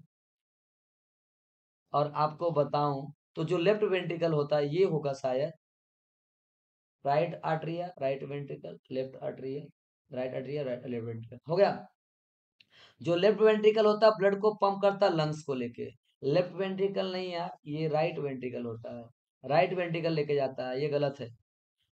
Speaker 1: और आपको बताऊं, तो जो लेफ्ट वेंट्रिकल होता है ये होगा शायद right atria, right ventricle, left atria, right atria, right left ventricle हो गया। जो लेफ्ट वेंट्रिकल होता है ब्लड को पंप करता है लंग्स को लेके, लेफ्ट वेंट्रिकल नहीं यार, ये राइट वेंट्रिकल होता है, राइट वेंट्रिकल लेके जाता है, ये गलत है।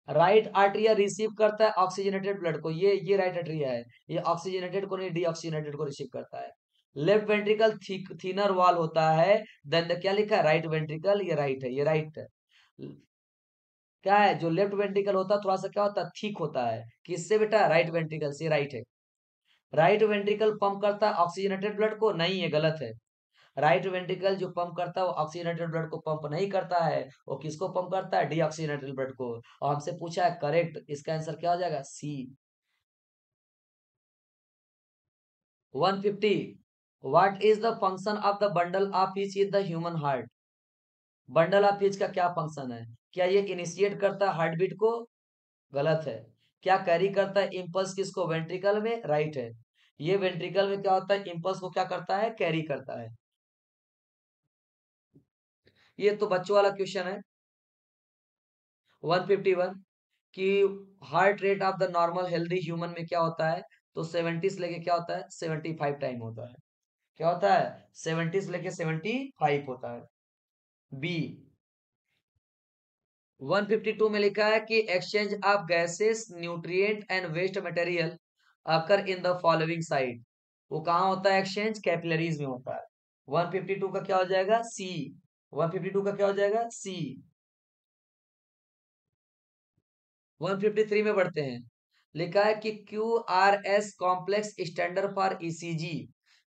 Speaker 1: राइट आर्टरिया रिसीव करता है ऑक्सीजनेटेड ब्लड को, ये राइट आर्टरिया है, ये ऑक्सीजनेटेड को नहीं डीऑक्सीजनेटेड को रिसीव करता है। लेफ्ट वेंट्रिकल थीनर वॉल होता है देन द, क्या लिखा है, राइट वेंट्रिकल, ये राइट है, ये राइट है। क्या है, जो लेफ्ट वेंट्रिकल होता है थोड़ा सा क्या होता है, थिक होता है, किससे बेटा, राइट वेंट्रिकल से, राइट है। राइट वेंट्रिकल पंप करता है ऑक्सीजनेटेड ब्लड को, नहीं है, गलत है। राइट वेंट्रिकल जो पंप करता है वो ऑक्सीजनेटेड ब्लड को पंप नहीं करता है, वो किसको पंप करता है, डीऑक्सीजनेटेड ब्लड को। और हमसे पूछा है करेक्ट, इसका आंसर क्या हो जाएगा, सी। 150, what is the function of the bundle of each in the human heart. Bundle of each का क्या फंक्शन है, क्या ये इनिशिएट करता है हार्ट बीट को, गलत है। क्या कैरी करता है इम्पल्स किसको, वेंट्रिकल में, राइट है। ये वेंट्रिकल में क्या होता है, इम्पल्स को क्या करता है, कैरी करता है। ये तो बच्चों वाला क्वेश्चन है। 151, कि heart rate of the normal healthy human में क्या होता है, तो 70 से लेके क्या होता है, 75 टाइम होता है। क्या होता है, 70 से लेके 75 होता है। बी। 152 में लिखा है कि exchange of gases, nutrient and waste material occur in the following site. वो कहाँ होता है एक्सचेंज, कैपिलरीज में होता है। 152 का क्या हो जाएगा, सी। 152 का क्या हो जाएगा, सी। 153 में बढ़ते हैं। लिखा है कि Q R S complex standard for ECG.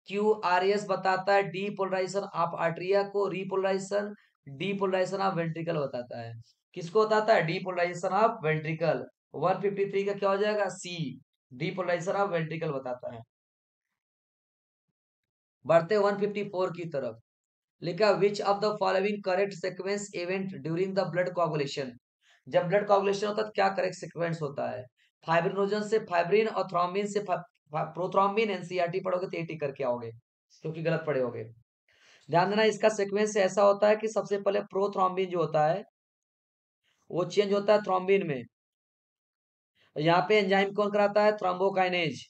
Speaker 1: Q R S बताता है डीपोलराइजेशन ऑफ आर्टेरिया को, रीपोलराइजेशन, डीपोलराइजेशन ऑफ वेंट्रिकल बताता है। किसको बताता है, डीपोलराइजेशन ऑफ वेंट्रिकल। 153 का क्या हो जाएगा, सी, डीपोलराइजेशन ऑफ वेंट्रिकल बताता है। बढ़ते 154 की तरफ। लिखा which of the following correct sequence event during the blood coagulation. जब ब्लड कोगुलेशन होता है तो क्या करेक्ट सीक्वेंस होता है, फाइब्रिनोजन से फाइब्रिन और थ्रोम्बिन से प्रोथ्रोम्बिन। एनसीईआरटी पढ़ोगे तो एटी करके आओगे, क्योंकि गलत पढ़े होगे। ध्यान देना, इसका सीक्वेंस ऐसा होता है कि सबसे पहले प्रोथ्रोम्बिन जो होता है वो चेंज होता है थ्रोम्बिन में। यहाँ पे एंजाइम कौन कराता है, थ्रोम्बोकाइनेज।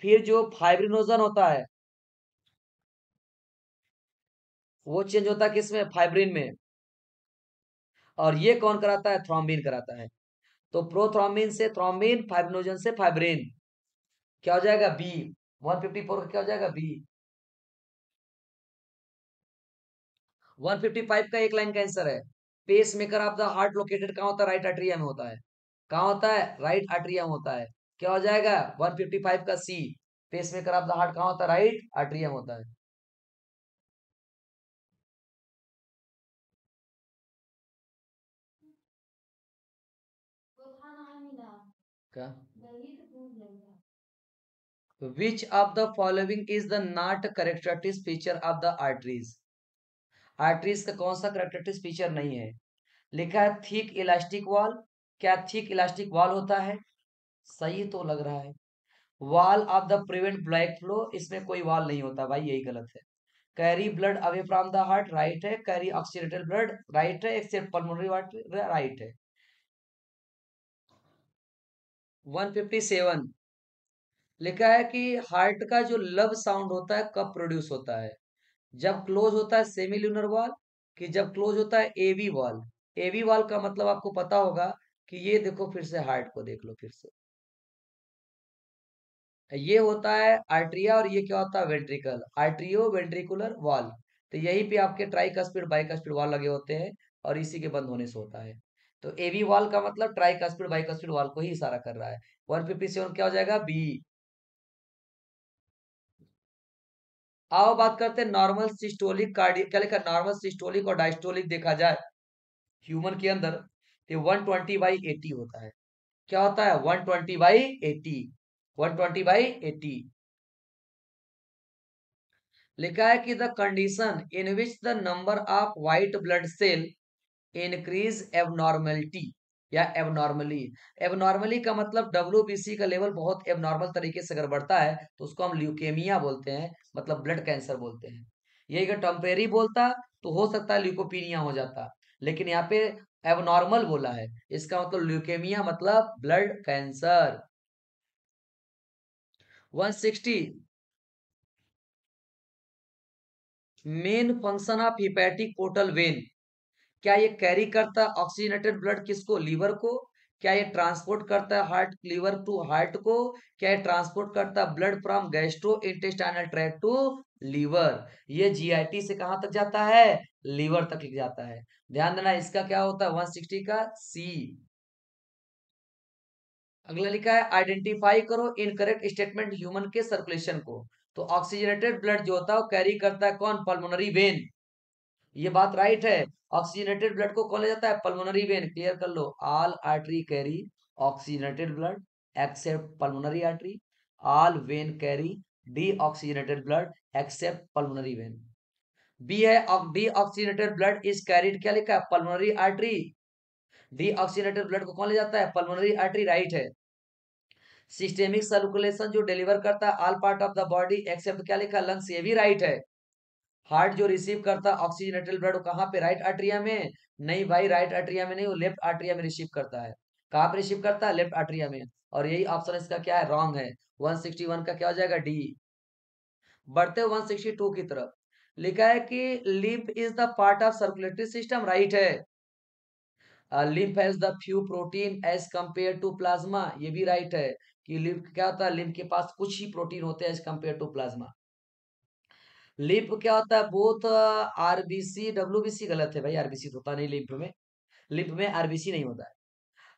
Speaker 1: फिर जो फाइब्रिनोजन होता है वो चेंज होता है किसमें, फाइब्रिन में। और ये कौन कराता है, थ्रोम्बिन कराता है। तो प्रोथ्रोम्बिन से थ्रोम्बिन, फाइब्रिनोजन से फाइब्रिन। क्या हो जाएगा, बी। 154 का क्या हो जाएगा, बी। 155 का एक लाइन का आंसर है। Pacemaker of the heart located कहाँ होता है, राइट आर्टरिया में होता है। कहाँ होता है, राइट आर्टरिया में होता है। क्या हो जाएगा, 155 का C. Pacemaker of the heart कहाँ होता है, राइट आर्टरिया में होता है। क्या, which of the following is the not characteristic feature of the arteries. Arteries का कौन सा करेक्टरिस्टिक फीचर नहीं है। लिखा है थिक इलास्टिक वॉल। क्या थिक इलास्टिक वॉल होता है, सही तो लग रहा है। Wall of the prevent black flow, इसमें कोई वॉल नहीं होता भाई, यही गलत है। Carry blood away from the heart, right है। कैरी ऑक्सीडेटेड ब्लड, राइट है, एक्सेप्ट पल्मोनरी वाटर, राइट है। 157 लिखा है कि हार्ट का जो लव साउंड होता है कब प्रोड्यूस होता है, जब क्लोज होता है सेमिल्यूनर वॉल, कि जब क्लोज होता है एवी वॉल। एवी वॉल का मतलब आपको पता होगा कि ये देखो, फिर से हार्ट को देख लो फिर से, ये होता है आर्ट्रिया और ये क्या होता है, वेंट्रिकल, आर्ट्रियो वेंट्रिकुलर वॉल। तो यहीं पे आपके ट्राइकस्पिड बाइकस्पिड वॉल लगे होते हैं और इसी के बंद होने से होता है। तो एवी वॉल का मतलब ट्राइकस्पिड बाइकस्पिड वॉल को ही इशारा कर रहा है। 157 क्या हो जाएगा, बी। आओ बात करते हैं नॉर्मल सिस्टोलिक कार्डियक, क्या लिखा, नॉर्मल सिस्टोलिक और डायस्टोलिक देखा जाए ह्यूमन के अंदर, तो 120/80 होता है। क्या होता है, 120/80। 120/80 लिखा है कि the condition in which the number of white blood cell increase abnormality, या एबनॉर्मली। एबनॉर्मली का मतलब डब्ल्यूबीसी का लेवल बहुत एबनॉर्मल तरीके से अगर बढ़ता है तो उसको हम ल्यूकेमिया बोलते हैं, मतलब ब्लड कैंसर बोलते हैं। ये अगर टेम्परेरी बोलता तो हो सकता है ल्यूकोपीनिया हो जाता, लेकिन यहाँ पे एबनॉर्मल बोला है, इसका मतलब ल्यूकेमिया मतलब blood cancer. 160, main function of hepatic portal vein. क्या ये कैरी करता ऑक्सीजनेटेड ब्लड किसको, लीवर को, क्या ये ट्रांसपोर्ट करता है हार्ट लीवर टू हार्ट को? क्या ये ट्रांसपोर्ट करता है blood from gastrointestinal tract to liver? ये जीआईटी से कहां तक जाता है? लीवर तक जाता है। ध्यान देना, इसका क्या होता है 160 का सी। अगला लिखा है आइडेंटिफाई करो इनकरेक्ट स्टेटमेंट ह्यूमन के सर्कुलेशन को। तो ऑक्सीजनेटेड ब्लड जो होता है वो कैरी करता है कौन? Pulmonary vein. ये बात राइट है। ऑक्सीजनेटेड ब्लड को कौन ले जाता है? Pulmonary vein. क्लियर कर लो, all artery carry oxygenated blood except pulmonary artery. All vein carry deoxygenated blood except pulmonary vein. B है डीऑक्सीजनेटेड ब्लड इज कैरिड, क्या लिखा है? Pulmonary artery. डीऑक्सीजनेटेड ब्लड को कौन ले जाता है? पल्मोनरी आर्टरी, राइट है। सिस्टेमिक सर्कुलेशन जो डिलीवर करता है all part of the body except, क्या लिखा? लंग्स, ये भी राइट है। हार्ट जो रिसीव करता है ऑक्सीजनेटेड ब्लड कहाँ पे? राइट आर्टरिया में। नहीं भाई, राइट आर्टरिया में नहीं, वो लेफ्ट आर्टरिया में रिसीव करता है। कहाँ पे रिसीव करता है? लेफ्ट आर्टरिया में। और यही ऑप्शन इसका क्या है? रॉन्ग है। 161 का क्या हो जाएगा? डी। बढ़ते 162 की तरफ। लिखा है कि lymph is the part of circulatory system, right है। Lymph has the few protein as compare to plasma, ये भी राइट है। कि लिम्फ क्या होता है? लिम्फ के पास कुछ ही प्रोटीन होते हैं as compare to plasma. Lymph क्या होता है? बोथ आरबीसी डब्ल्यूबीसी, गलत है भाई, आरबीसी होता नहीं लिम्फ में। लिम्फ में आरबीसी नहीं होता है।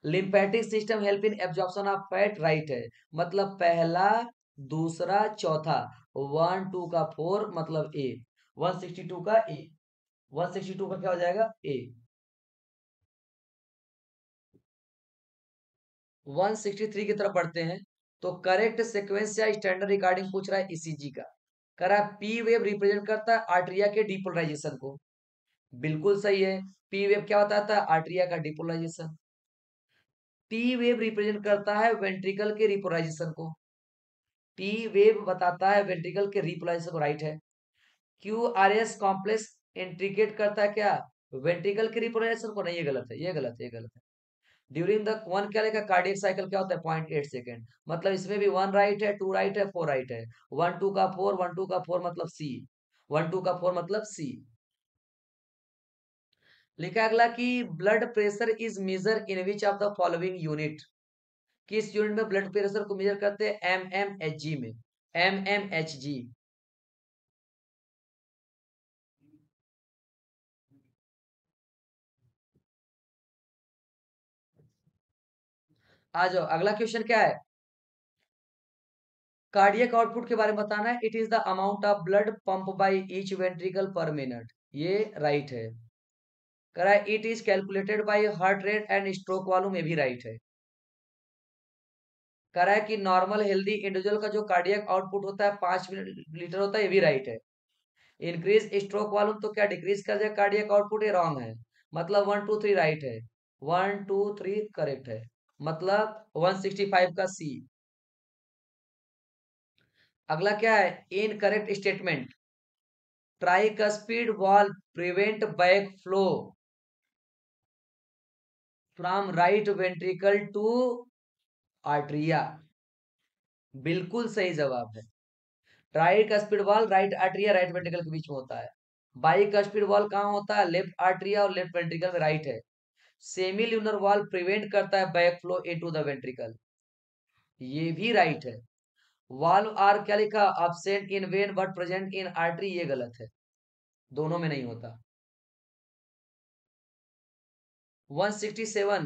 Speaker 1: Lymphatic system help in absorption of fat, right है। मतलब पहला, दूसरा, चौथा। 1 2 का 4 मतलब ए। 162 का ए। 162 का क्या हो जाएगा? ए। 163 की तरफ बढ़ते हैं। तो करेक्ट सीक्वेंस या स्टैंडर्ड रिकॉर्डिंग पूछ रहा है ईसीजी का। कह रहा है पी वेव रिप्रेजेंट करता है आर्टरिया के डिपोलराइजेशन को। बिल्कुल सही है। पी वेव क्या बताता है? आर्टरिया का डिपोलराइजेशन। टी वेव रिप्रेजेंट करता है वेंट्रिकल के रिपोलराइजेशन को। टी वेव बताता है वेंट्रिकल के रिपोलराइजेशन को, राइट है। Q R S complex intricate करता है क्या? वेंट्रिकल के रिपोलराइजेशन को। नहीं, ये गलत है, ये गलत है, ये गलत है। ड्यूरिंग द वन क्या लिखा? कार्डियक साइकिल क्या होता है? 0.8 सेकेंड। मतलब इसमें भी 1 राइट है, 2 राइट है, 4 राइट है। 1 2 का 4, 1 2 का 4 मतलब सी। 1 2 का 4 मतलब सी। लिखा अगला कि blood pressure is measure in which of the following unit? किस यूनिट में ब्लड प्रेशर को मेजर करते हैं? एमएमएचजी में। एमएमएचजी। आ जाओ, अगला क्वेश्चन क्या है? कार्डियक आउटपुट के बारे में बताना है। It is the amount of blood pump by each ventricle पर मिनट, ये राइट है। कह रहा है it is calculated by heart rate and stroke volume, ये भी राइट है। कह रहा है कि नॉर्मल हेल्दी इंडिविजुअल का जो कार्डियक आउटपुट होता है 5 लीटर होता है, ये भी राइट है। इंक्रीज स्ट्रोक वॉल्यूम तो क्या डिक्रीज कर जाए कार्डियक आउटपुट? ये रॉन्ग है। मतलब 1 2 3 राइट है। 1 2 3 करेक्ट है। मतलब 165 का सी। अगला क्या है? Incorrect statement. Tricuspid valve prevent back flow from right ventricle to atria, बिल्कुल सही जवाब है। Tricuspid valve right atria right ventricle के बीच में होता है। बाइकस्पिड वॉल्व कहाँ होता है? लेफ्ट आर्ट्रिया और लेफ्ट वेंट्रिकल में, राइट है। सेमी ल्यूनर वॉल्व प्रिवेंट करता है back flow into the ventricle, ये भी राइट है। वॉल्व आर क्या लिखा? Absent in when but present in artery, ये गलत है। दोनों में नहीं होता। 167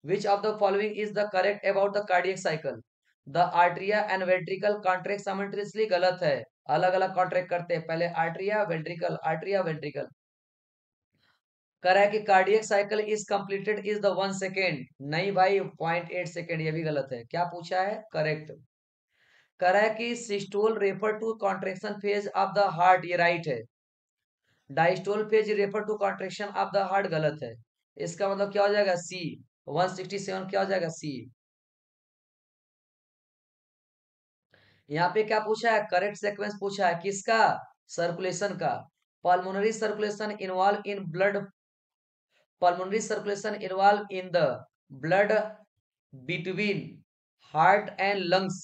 Speaker 1: which of the following is the correct about the cardiac cycle? The arteria and ventricle contract simultaneously, गलत है। अलग अलग कॉन्ट्रैक्ट करते हैं, पहले आर्टरिया वेंट्रिकल, आर्टरिया वेंट्रिकल। कह रहा है कि cardiac cycle is completed is the 1 second, नहीं भाई 0.8 सेकेंड, ये भी गलत है। क्या पूछा है? करेक्ट। कह रहा है कि systole refer to contraction phase of the heart, ये राइट है। Diastole phase refer to contraction of the heart, गलत है। इसका मतलब क्या हो जाएगा? सी। 167 क्या हो जाएगा? सी। यहाँ पे क्या पूछा है? करेक्ट सीक्वेंस पूछा है किसका? सर्कुलेशन का। Pulmonary circulation involve in blood, pulmonary circulation involve in the blood between heart and lungs,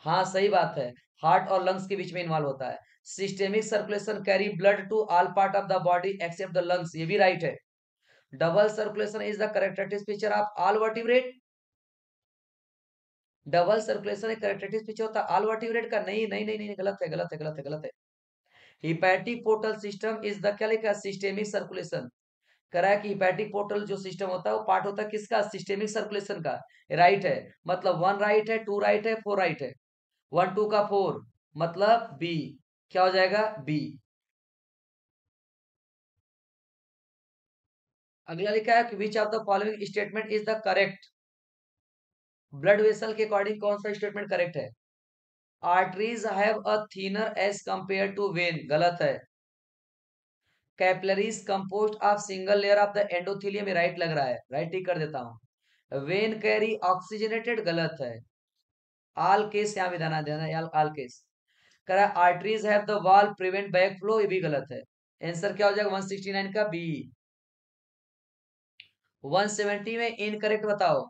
Speaker 1: हाँ सही बात है। हार्ट और लंग्स के बीच में इन्वॉल्व होता है। Systemic circulation carry blood to all part of the body except the lungs, ये भी राइट है। Double circulation is the characteristic feature of all vertebrate, double circulation एक कैरेक्टरिस्टिक फीचर होता है अल्वर्टिब्रेट का, नहीं नहीं नहीं नहीं, गलत है गलत है गलत है गलत है। Hepatic portal system is the क्या लिखा, सिस्टेमिक सर्कुलेशन। कह रहा है कि हिपैटिक पोर्टल जो सिस्टम होता है वो पार्ट होता है किसका, सिस्टेमिक सर्कुलेशन का। राइट है, मतलब वन राइट है, टू राइट है, फोर राइट है। वन टू का फोर, मतलब बी। क्या हो जाएगा, बी। अगला लिखा है कि which of the following statement is the correct. Blood vessel के अकॉर्डिंग कौन सा स्टेटमेंट करेक्ट है। Arteries have a thinner as compare to vein, गलत है। Capillaries composed of single layer of the endothelium, right लग रहा है, राइट ही कर देता हूं। वेन कैरी ऑक्सीजनेटेड, गलत है। आल केस यहाँ भी ध्यान देना, आल केस। कह रहा है arteries have the wall prevent back flow, ये भी गलत है। आंसर क्या हो जाएगा 169 का बी। 170 में इनकरेक्ट बताओ।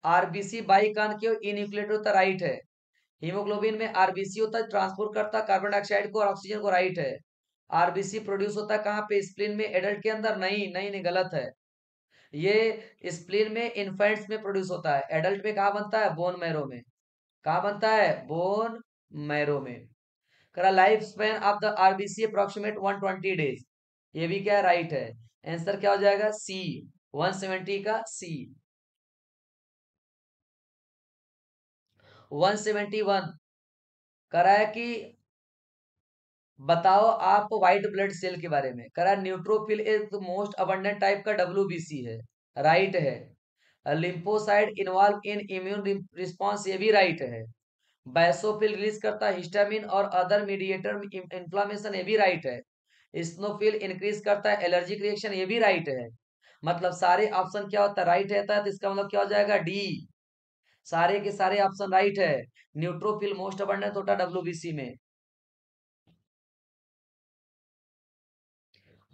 Speaker 1: आरबीसी बाइकान क्यों इन्यूक्लिएटेड होता, राइट है। हीमोग्लोबिन में आरबीसी होता है, ट्रांसपोर्ट करता है कार्बन डाइऑक्साइड को और ऑक्सीजन को, राइट है। आरबीसी प्रोड्यूस होता है कहाँ पे, स्प्लीन में, एडल्ट के अंदर, नहीं नहीं नहीं, गलत है। ये स्प्लीन में इन्फेंट्स में प्रोड्यूस होता है, एडल्ट में कहाँ बनता है, बोन मैरो में। कहाँ बनता है, बोन मैरो में। करा life span of the RBC approximate 120 days, ये भी क्या राइट है। आंसर क्या हो जाएगा, सी। 170 का सी। 171 करा है कि बताओ आप व्हाइट ब्लड सेल के बारे में। करा neutrophil is most abundant type का डब्ल्यूबीसी है, राइट है। Lymphocyte involve in immune response, ये भी राइट है। बैसोफिल रिलीज करता है हिस्टामिन और अदर मीडिएटर इन्फ्लामेशन, ये भी राइट है। स्नोफिल इंक्रीज करता है एलर्जिक रिएक्शन, ये भी राइट है। मतलब सारे ऑप्शन क्या होता है, राइट रहता है, तो इसका मतलब क्या हो जाएगा, डी। सारे के सारे ऑप्शन राइट है। न्यूट्रोफिल मोस्ट अबंडेंट होता है डब्ल्यूबीसी में।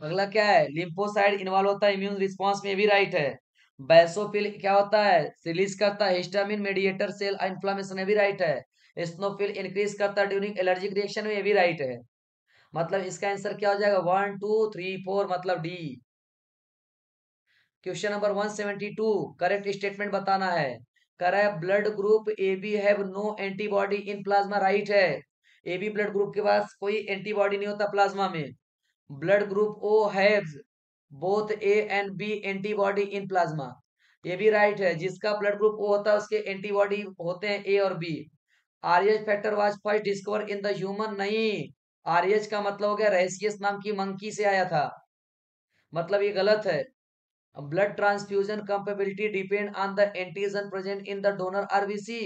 Speaker 1: अगला क्या है, लिम्फोसाइड इन्वॉल्व होता है इम्यून रिस्पांस में, भी राइट है। बैसोफिल क्या होता है, रिलीज करता है हिस्टामिन मेडिएटर सेल इन्फ्लामेशन, में भी राइट है। स्नोफिल इंक्रीज करता है ड्यूरिंग एलर्जिक रिएक्शन में, भी राइट है। मतलब इसका आंसर क्या हो जाएगा, 1 2 3 4, मतलब D. Question number 172 correct statement बताना है। Correct blood group A B have no antibody in plasma, right है। ए बी ब्लड ग्रुप के पास कोई एंटीबॉडी नहीं होता प्लाज्मा में। Blood group O haves both A and B antibody in plasma, ये भी राइट है। जिसका ब्लड ग्रुप ओ होता है उसके एंटीबॉडी होते हैं ए और B. Rh factor was first discover in the human, नहीं। आरएच का मतलब हो गया रेसियस नाम की मंकी से आया था, मतलब ये गलत है। Blood transfusion capability depend on the antigen present in the donor RBC.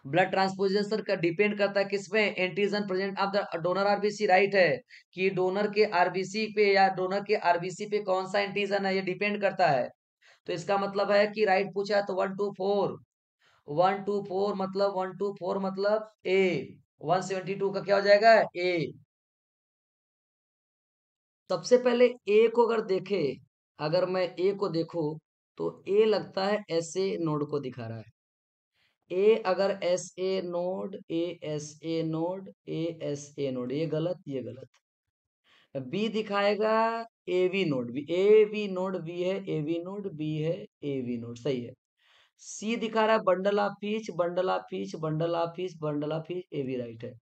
Speaker 1: Blood transfusion का डिपेंड करता है किसमें, antigen present of the donor RBC, right है। कि डोनर के आरबीसी पे या डोनर के आरबीसी पे कौन सा एंटीजन है, ये डिपेंड करता है। तो इसका मतलब है कि राइट पूछा है तो 124। 124 मतलब 124 मतलब ए। 172 का क्या हो जाएगा, ए। सबसे पहले ए को अगर देखे, अगर मैं ए को देखूं तो ए लगता है एस ए नोड को दिखा रहा है। ए अगर S A node, A S A node, A S A node, ये गलत, ये गलत। बी दिखाएगा A V node, B A V node, B है ए वी नोड, बी है ए वी नोड, सही है। सी दिखा रहा है bundle of peach, bundle of peach, bundle of peach, bundle of peach, A भी राइट है।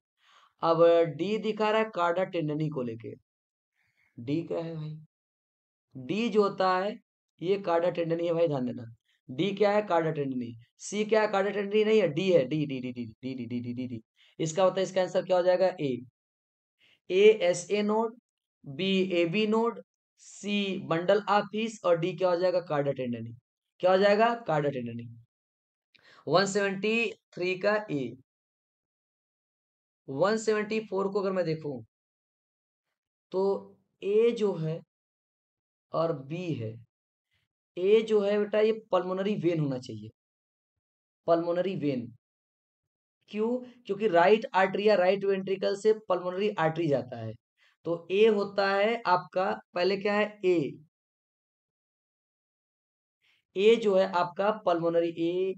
Speaker 1: अब डी दिखा रहा है कार्डा टेंडनी को लेके। डी क्या है भाई, डी जो होता है ये कार्डा टेंडनी है भाई, ध्यान देना। डी क्या है, कार्डा टेंडनी। सी क्या है, कार्डा टेंडनी नहीं है, डी है, D D D D D D D D D D. इसका होता है, इसका आंसर क्या हो जाएगा, A S A node, B A B node, C bundle of His, और डी क्या हो जाएगा, कार्डा टेंडनी। क्या हो जाएगा, कार्डा टेंडनी। 173 का ए। 174 को अगर मैं देखूं तो ए जो है और बी है। ए जो है बेटा ये पल्मोनरी वेन होना चाहिए, पल्मोनरी वेन। क्यों, क्योंकि राइट आर्टरी या राइट वेंट्रिकल से पल्मोनरी आर्टरी जाता है। तो ए होता है आपका, पहले क्या है, ए जो है आपका पल्मोनरी, ए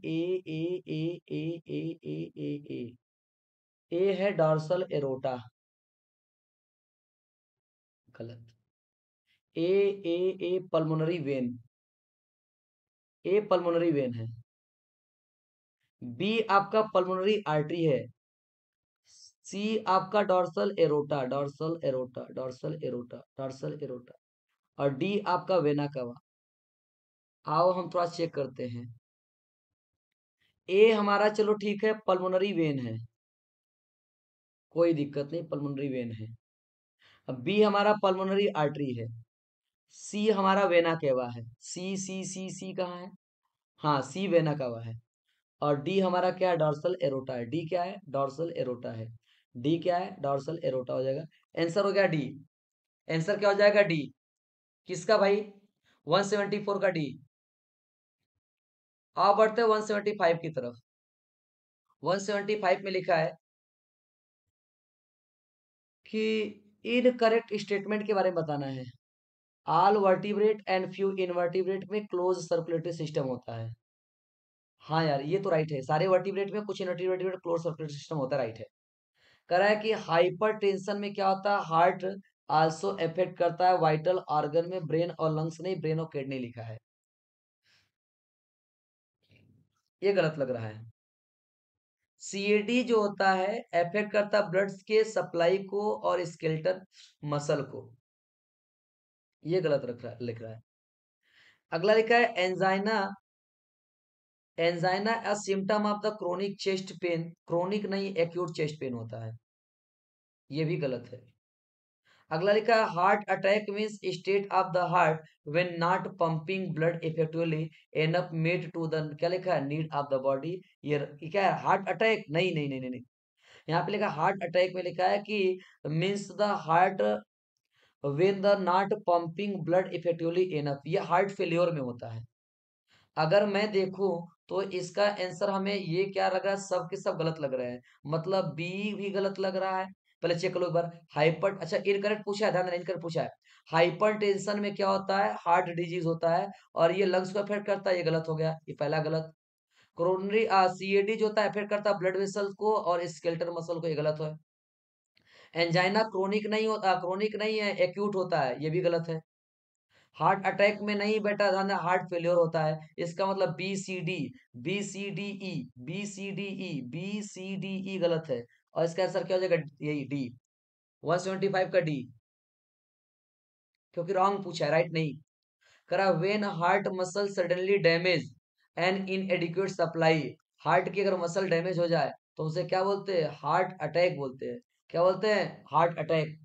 Speaker 1: ए है डॉर्सल एरोटा, गलत। ए ए पल्मोनरी वेन, ए पल्मोनरी वेन है। बी आपका पल्मोनरी आर्टरी है। सी आपका dorsal aorta, dorsal aorta, dorsal aorta, dorsal aorta. और डी आपका वेना कवा। आओ हम थोड़ा चेक करते हैं। ए हमारा चलो ठीक है, पल्मोनरी वेन है, कोई दिक्कत नहीं, पल्मोनरी वेन है। अब बी हमारा पल्मोनरी आर्टरी है। सी हमारा वेना केवा है। सी सी सी सी कहाँ है? हाँ, सी वेना केवा है। और डी हमारा क्या है? डॉर्सल एरोटा है। डी क्या है? डॉर्सल एरोटा है। डी क्या है? डॉर्सल एरोटा हो जाएगा। आंसर हो गया डी। आंसर क्या हो जाएगा? डी। किसका भाई? 174 का डी। आप बढ़ते हैं 175 की तरफ। 175 में लिखा है कि इनकरेक्ट स्टेटमेंट के बारे में बताना है। All vertebrate and few invertebrate में क्लोज सर्कुलेटरी सिस्टम होता है। हाँ यार, ये तो राइट है। सारे वर्टिब्रेट में, कुछ इनवर्टिब्रेट क्लोज सर्कुलेटरी सिस्टम होता है, राइट है। कह रहा है कि हाइपर टेंशन में क्या होता है? हार्ट आल्सो अफेक्ट करता है वाइटल ऑर्गन में, ब्रेन और लंग्स नहीं, ब्रेन और किडनी लिखा है। ये गलत लग रहा है। सीएडी जो होता है अफेक्ट करता है ब्लड के सप्लाई को और स्केलेटल मसल को। ये गलत लिख रहा है। अगला लिखा है angina. Angina a symptom of the chronic chest pain. Chronic नहीं, एक्यूट चेस्ट पेन होता है। ये भी गलत है। अगला लिखा है heart attack means state of the heart when not pumping blood effectively enough made to the, क्या लिखा है? Need of the body. ये क्या है? हार्ट अटैक नहीं नहीं नहीं नहीं नहीं। यहाँ पे लिखा हार्ट अटैक में लिखा है कि means the heart when the not pumping blood effectively enough, ये हार्ट फेल्योर में होता है। अगर मैं देखूं तो इसका आंसर हमें ये क्या लग रहा है? सब के सब गलत लग रहे हैं। मतलब बी भी गलत लग रहा है। पहले चेक कर लो एक बार। हाइपर, अच्छा इनकरेक्ट पूछा है, ध्यान देना, इनकरेक्ट पूछा है। हाइपर टेंशन में क्या होता है? हार्ट डिजीज होता है और ये लंग्स को अफेक्ट करता है, ये गलत हो गया, ये पहला गलत। कोरोनरी सीएडी जो होता है अफेक्ट करता है ब्लड वेसल को और स्केलेटल मसल को, ये गलत है। एंजाइना क्रोनिक नहीं होता, क्रोनिक नहीं है, एक्यूट होता है, ये भी गलत है। हार्ट अटैक में नहीं बेटा, ध्यान देना, हार्ट फेल्योर होता है। इसका मतलब B C D, B C D E, B C D E, B C D E गलत है। और इसका आंसर क्या हो जाएगा? यही डी। 175 का डी, क्योंकि रॉन्ग पूछा है, राइट नहीं करा। When heart muscle suddenly damage and इनएडिक्वेट supply. Heart की अगर मसल डैमेज हो जाए तो उसे क्या बोलते हैं? हार्ट अटैक बोलते हैं। क्या बोलते हैं? Heart attack.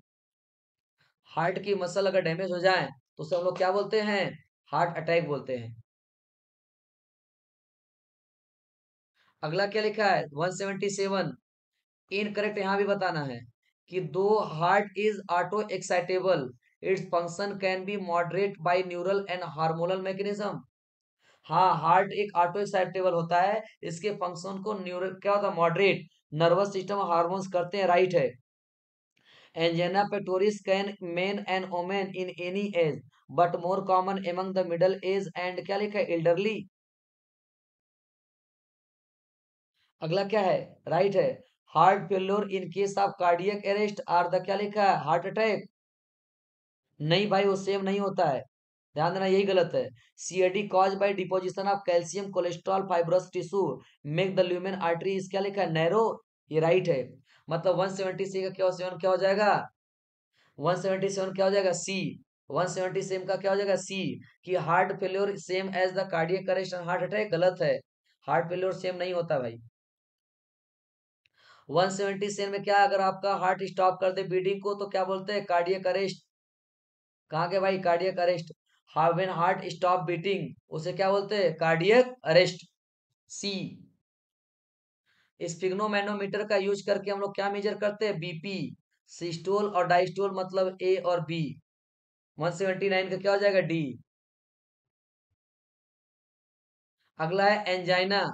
Speaker 1: हार्ट की मसल अगर डैमेज हो जाए तो उसे हम लोग क्या बोलते हैं? हार्ट अटैक बोलते हैं। अगला क्या लिखा है? 177। इनकरेक्ट यहाँ भी बताना है कि दो heart is auto excitable, it's function can be moderate by neural and hormonal mechanism. हाँ, हार्ट एक ऑटो एक्साइटेबल होता है, इसके फंक्शन को न्यूरल क्या होता है? मॉडरेट। नर्वस सिस्टम हार्मोन्स करते हैं, राइट है। Angina pectoris can men and women in any age but more common among the middle age and, क्या लिखा है? एल्डरली। अगला क्या है? राइट है। Heart failure in case of cardiac arrest are the, क्या लिखा है? Heart attack. नहीं भाई, वो सेम नहीं होता है, ध्यान देना, यही गलत है। CAD cause by deposition of calcium cholesterol fibrous tissue make the lumen artery is, क्या लिखा है? नैरो। ये राइट है। मतलब 176 का क्या, 7 क्या हो जाएगा? 177 क्या हो जाएगा? सी। 177 का क्या हो जाएगा? सी। कि heart failure same as the cardiac arrest and heart attack, गलत है। हार्ट फेल्योर सेम नहीं होता भाई। 177 में क्या, अगर आपका हार्ट स्टॉप कर दे बीटिंग को तो क्या बोलते हैं? Cardiac arrest. कहाँ के भाई? Cardiac arrest. How when heart stop beating उसे क्या बोलते हैं? Cardiac arrest. सी। स्फिग्नोमैनोमीटर का यूज करके हम लोग क्या मेजर करते हैं? बीपी। सिस्टोल और डायस्टोल मतलब ए और बी। 179 का क्या हो जाएगा? डी। अगला है angina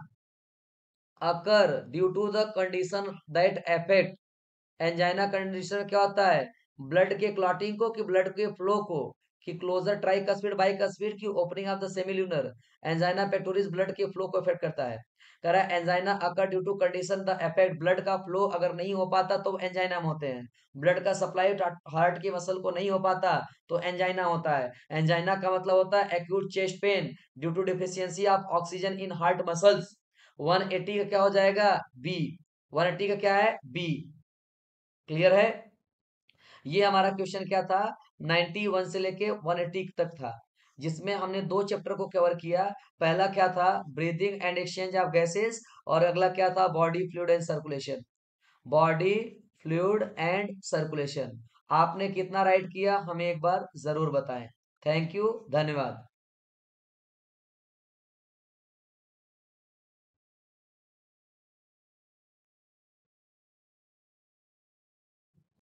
Speaker 1: occur due to the condition that affect. Angina condition क्या होता है? ब्लड के क्लॉटिंग को, कि ब्लड के फ्लो को, कि क्लोजर ट्राइकस्पिड बाइकस्पिड, की opening of the semilunar. Angina pectoris blood के फ्लो को इफेक्ट करता है। कह रहा है angina occur due to condition the effect, blood का फ्लो अगर नहीं हो पाता तो एंजाइना में होते हैं। ब्लड का सप्लाई हार्ट की मसल को नहीं हो पाता तो एंजाइना होता है। एंजाइना का मतलब होता है acute chest pain due to deficiency of oxygen in heart muscles. 180 का क्या हो जाएगा? बी। 180 का क्या है? बी। क्लियर है? ये हमारा क्वेश्चन क्या था? 91 से लेके 180 तक था, जिसमें हमने दो चैप्टर को कवर किया। पहला क्या था? Breathing and exchange of gases, और अगला क्या था? Body fluid and circulation. Body fluid and circulation. आपने कितना राइट किया हमें एक बार जरूर बताएं। थैंक यू, धन्यवाद।